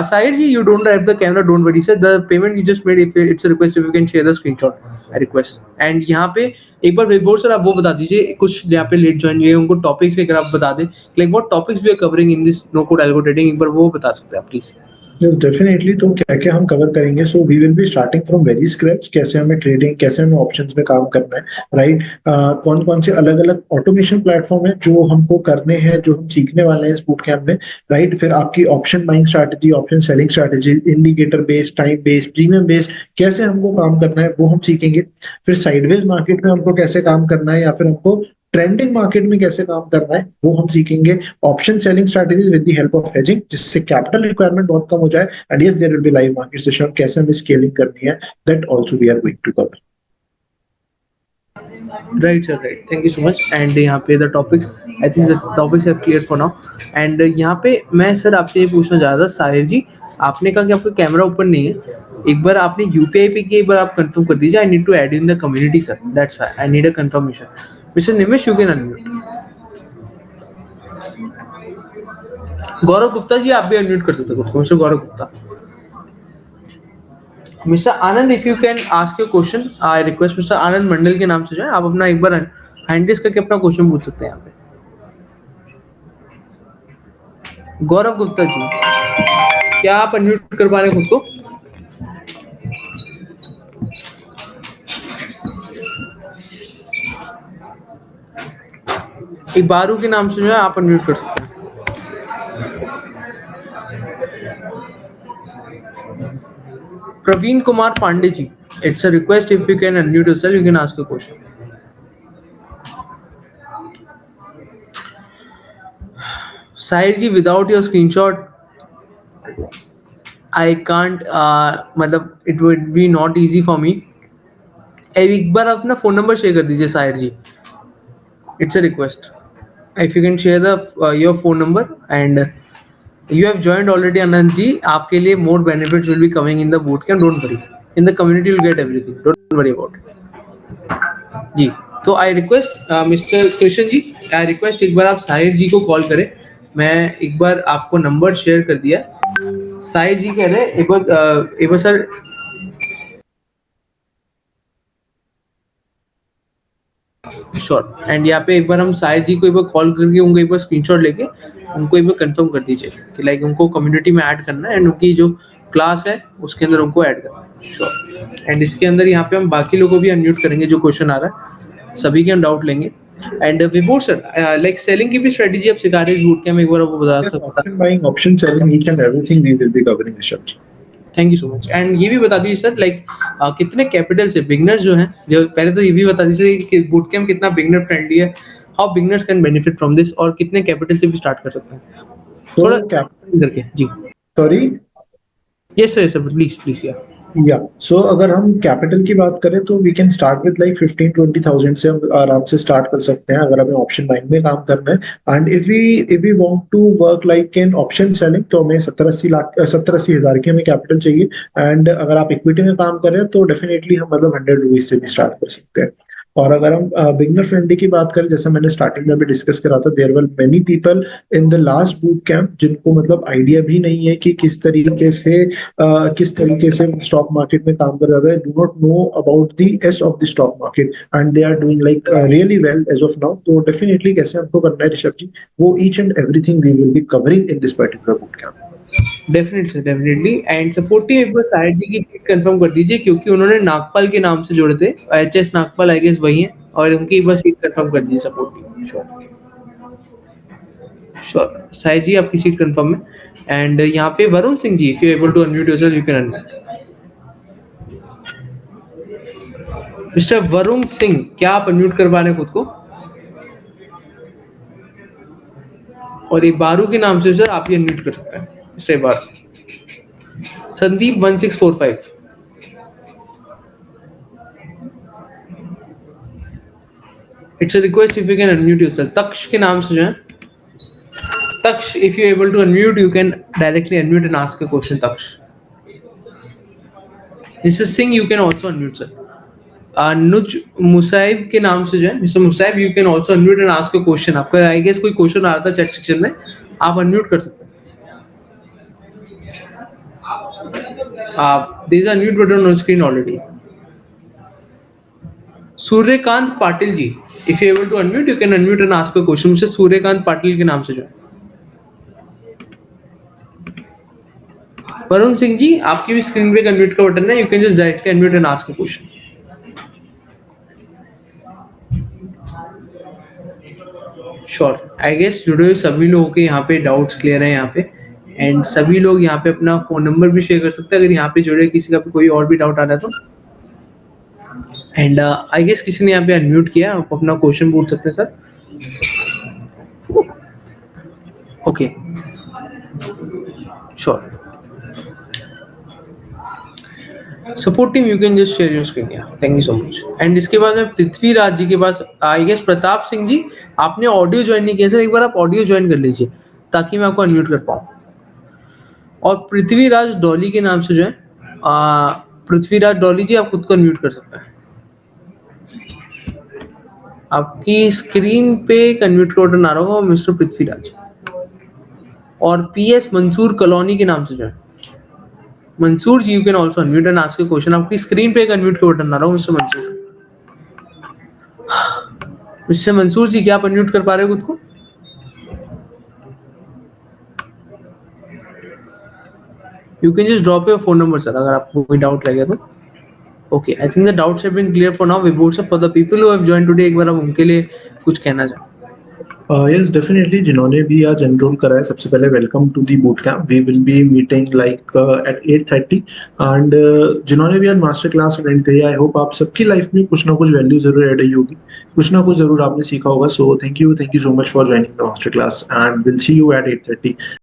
Sahir ji, you don't have the camera, don't worry sir. The payment you just made, if it's a request, if you can share the screenshot, I request. And यहाँ पे एक बार विभोर सर आप वो बता दीजिए, कुछ यहाँ पे लेट ज्वाइन हुए हैं उनको टॉपिक्स अगर आप बता दें, like what topics we are covering in this no code algo trading, एक बार वो बता सकते हैं प्लीज? Yes, definitely. तो क्या क्या हम कवर करेंगे? So we will be starting from very scratch, कैसे हमें ट्रेडिंग, कैसे हमें ऑप्शंस में काम करना है, राइट? कौन कौन से अलग अलग ऑटोमेशन प्लेटफॉर्म है जो हमको करने हैं, जो हम सीखने वाले हैं इस बूट कैंप में, राइट? फिर आपकी option buying strategy, option selling strategy, indicator based, time based, premium based, कैसे हमको काम करना है वो हम सीखेंगे। फिर साइडवेज मार्केट में हमको कैसे काम करना है, या फिर हमको ट्रेंडिंग मार्केट में कैसे काम करना है वो हम सीखेंगे। Option selling strategies with the help of hedging, जिससे कैपिटल रिक्वायरमेंट बहुत कम हो जाए। And yes, there will be live market session, कैसे हमें स्केलिंग करनी है, that also we are going to cover. Right sir, right, thank you so much. And यहाँ पे the topics, I think the topics have clear for now. And यहाँ पे मैं sir आपसे ये पूछना चाह रहा था, साहिर जी, आपने कहा कि आपका कैमरा ओपन नहीं है, एक बार आपने यूपीआई पे की, एक बार आप कंफर्म कर दीजिए। I need to add in the community sir, that's why I need a confirmation. Mister Nimesh, you can unmute. Gaurav Gupta ji, आप भी अनम्यूट कर सकते हो खुद को, mister Gaurav Gupta. Mister Anand, if you can ask your question, I request mister Anand Mandal के नाम से जो है, आप अपना एक बार हैंड रेज करके अपना क्वेश्चन पूछ सकते हैं यहाँ पे। गौरव गुप्ता जी, क्या आप अनम्यूट कर पा रहे हैं खुद को? एक बारू के नाम से जो है आप अनम्यूट कर सकते हैं। Praveen Kumar Pandey ji, it's a request, if you can unmute yourself, you can ask a question. Sahir ji, without your screenshot, I can't, मतलब it would be not easy for me. एक बार अपना फोन नंबर शेयर कर दीजिए साहिर जी, it's a request. If you can share the your phone number, and you have joined already, Anand ji, आपके लिए more benefits will be coming in the bootcamp, don't worry. In the community you'll get everything, don't worry about it. जी, तो I request Mr. Krishna ji, I request एक बार आप साहिर जी को call करें। मैं एक बार आपको नंबर शेयर कर दिया। साहिर जी कह रहे हैं एक बार सर, श्योर। एंड यहाँ पे एक बार हम साहिर जी को एक बार कॉल करके उनको एक बार स्क्रीनशॉट लेके उनको एक बार कंफर्म कर दीजिए कि लाइक उनको कम्युनिटी में ऐड करना है, एंड उनकी जो क्लास है उसके अंदर उनको ऐड करना है, श्योर। एंड इसके अंदर यहाँ पे हम बाकी लोगों को भी अनम्यूट करेंगे, जो क्वेश्चन आ रहा है सभी के हम डाउट लेंगे। एंड विभोर सर, लाइक सेलिंग की भी स्ट्रेटजी आप सिखा रहे हैं इस बूट कैंप में, एक बार आपको बता सकते हैं? Option buying, option selling, each and everything we will be covering Rishabh ji. Thank you so much. And ये भी बता दीजिए सर, लाइक कितने कैपिटल से बिगनर्स जो हैं, जो पहले तो ये भी बता दीजिए कि बूट कैंप कितना बिगनर फ्रेंडली है, how beginners can benefit from this, और कितने कैपिटल से भी स्टार्ट कर सकते हैं थोड़ा कैपिटल करके जी। सॉरी, यस सर, प्लीज या सो अगर हम कैपिटल की बात करें तो we can start with like 15-20,000 से हम आराम से स्टार्ट कर सकते हैं, अगर हमें ऑप्शन बाइंग में काम करना है। And if we want to work like in option selling, तो हमें 70-80 हज़ार की हमें कैपिटल चाहिए। एंड अगर आप इक्विटी में काम कर रहे हैं तो डेफिनेटली हम मतलब 100 रुपीज से भी स्टार्ट कर सकते हैं। और अगर हम बिगनर फ्रेंडली की बात करें, जैसे मैंने स्टार्टिंग में भी डिस्कस करा था, there were many people in the last boot camp जिनको मतलब आइडिया भी नहीं है कि किस तरीके से स्टॉक मार्केट में काम कर रहा है, do not know about the ace of the stock market, and they are doing like really well as of now. तो डेफिनेटली कैसे हमको करना है ऋषभ जी, वो each and everything we will be covering in this particular boot camp. Definitely sir, definitely. And support team एक बार साहिर जी की seat confirm कर दीजिए, क्योंकि उन्होंने नागपाल के नाम से जोड़े थे, एचएस नागपाल आई गेस वही है, और उनकी एक बार सीट कंफर्म कर दीजिए support team, sure. Sure Sai ji आपकी सीट कंफर्म है एंड यहाँ पे Varun Singh ji if you able to unmute yourself you can unmute mister Varun Singh क्या आप अनम्यूट कर पा रहे हैं खुद को और ये बारू के नाम से सर आप ये अनम्यूट कर सकते हैं Mr Baru Sandeep 1645 it's a request if you can unmute yourself Taksh के नाम से जो है Taksh if you able to unmute you can directly unmute and ask a question Taksh Mr Singh you can also unmute sir Anuj Musaib के नाम से जो है Mr Musaib you can also unmute and ask a question आपका आई गेस कोई क्वेश्चन आ रहा था chat section में आप अनम्यूट कर सकते हैं there is a unmute button on screen already Suryakant Patil ji if you able to unmute you can unmute and ask a question mister Suryakant Patil के नाम से जो है वरुण सिंह जी आपकी भी स्क्रीन पे एक अनम्यूट का बटन है you can just directly unmute and ask a question sure I guess जुड़े हुए सभी लोगों के यहाँ पे डाउट्स क्लियर है यहाँ पे एंड सभी लोग यहाँ पे अपना फोन नंबर भी शेयर कर सकते हैं अगर यहाँ पे जुड़े किसी का भी कोई और भी डाउट आ रहा है तो एंड आई गेस किसी ने यहाँ पे अनम्यूट किया आप अपना क्वेश्चन पूछ सकते हैं sir okay sure support team you can just share your screen या thank you so much and इसके बाद मैं पृथ्वीराज जी के पास आई गेस प्रताप सिंह जी आपने ऑडियो ज्वाइन नहीं किया सर एक बार आप ऑडियो ज्वाइन कर लीजिए ताकि मैं आपको अनम्यूट कर पाऊँ और पृथ्वीराज डॉली के नाम से जो है पृथ्वीराज डॉली जी आप खुद को अनम्यूट कर सकते हैं आपकी स्क्रीन पे एक अनम्यूट का बटन आ रहा होगा मिस्टर पृथ्वीराज और पीएस मंसूर कॉलोनी के नाम से जो है Mansoor ji you can also unmute and ask a question आपकी स्क्रीन पे एक अनम्यूट का बटन आ रहा होगा मिस्टर मंसूर जी क्या आप अनम्यूट कर पा रहे हो खुद को you can just drop your phone number sir अगर आपको कोई डाउट लगे तो okay I think the doubts have been clear for now Vibhur sir for the people who have joined today एक बार आप उनके लिए कुछ कहना चाहें यस डेफिनेटली जिन्होंने भी आज एनरोल करा है सबसे पहले welcome to the boot camp we will be meeting like at 8:30 and जिन्होंने भी आज मास्टर क्लास अटेंड करी आई होप आप सबकी लाइफ में कुछ ना कुछ वैल्यू जरूर ऐड हुई होगी कुछ ना कुछ जरूर आपने सीखा होगा so thank you so much for joining the master class and will see you at 8:30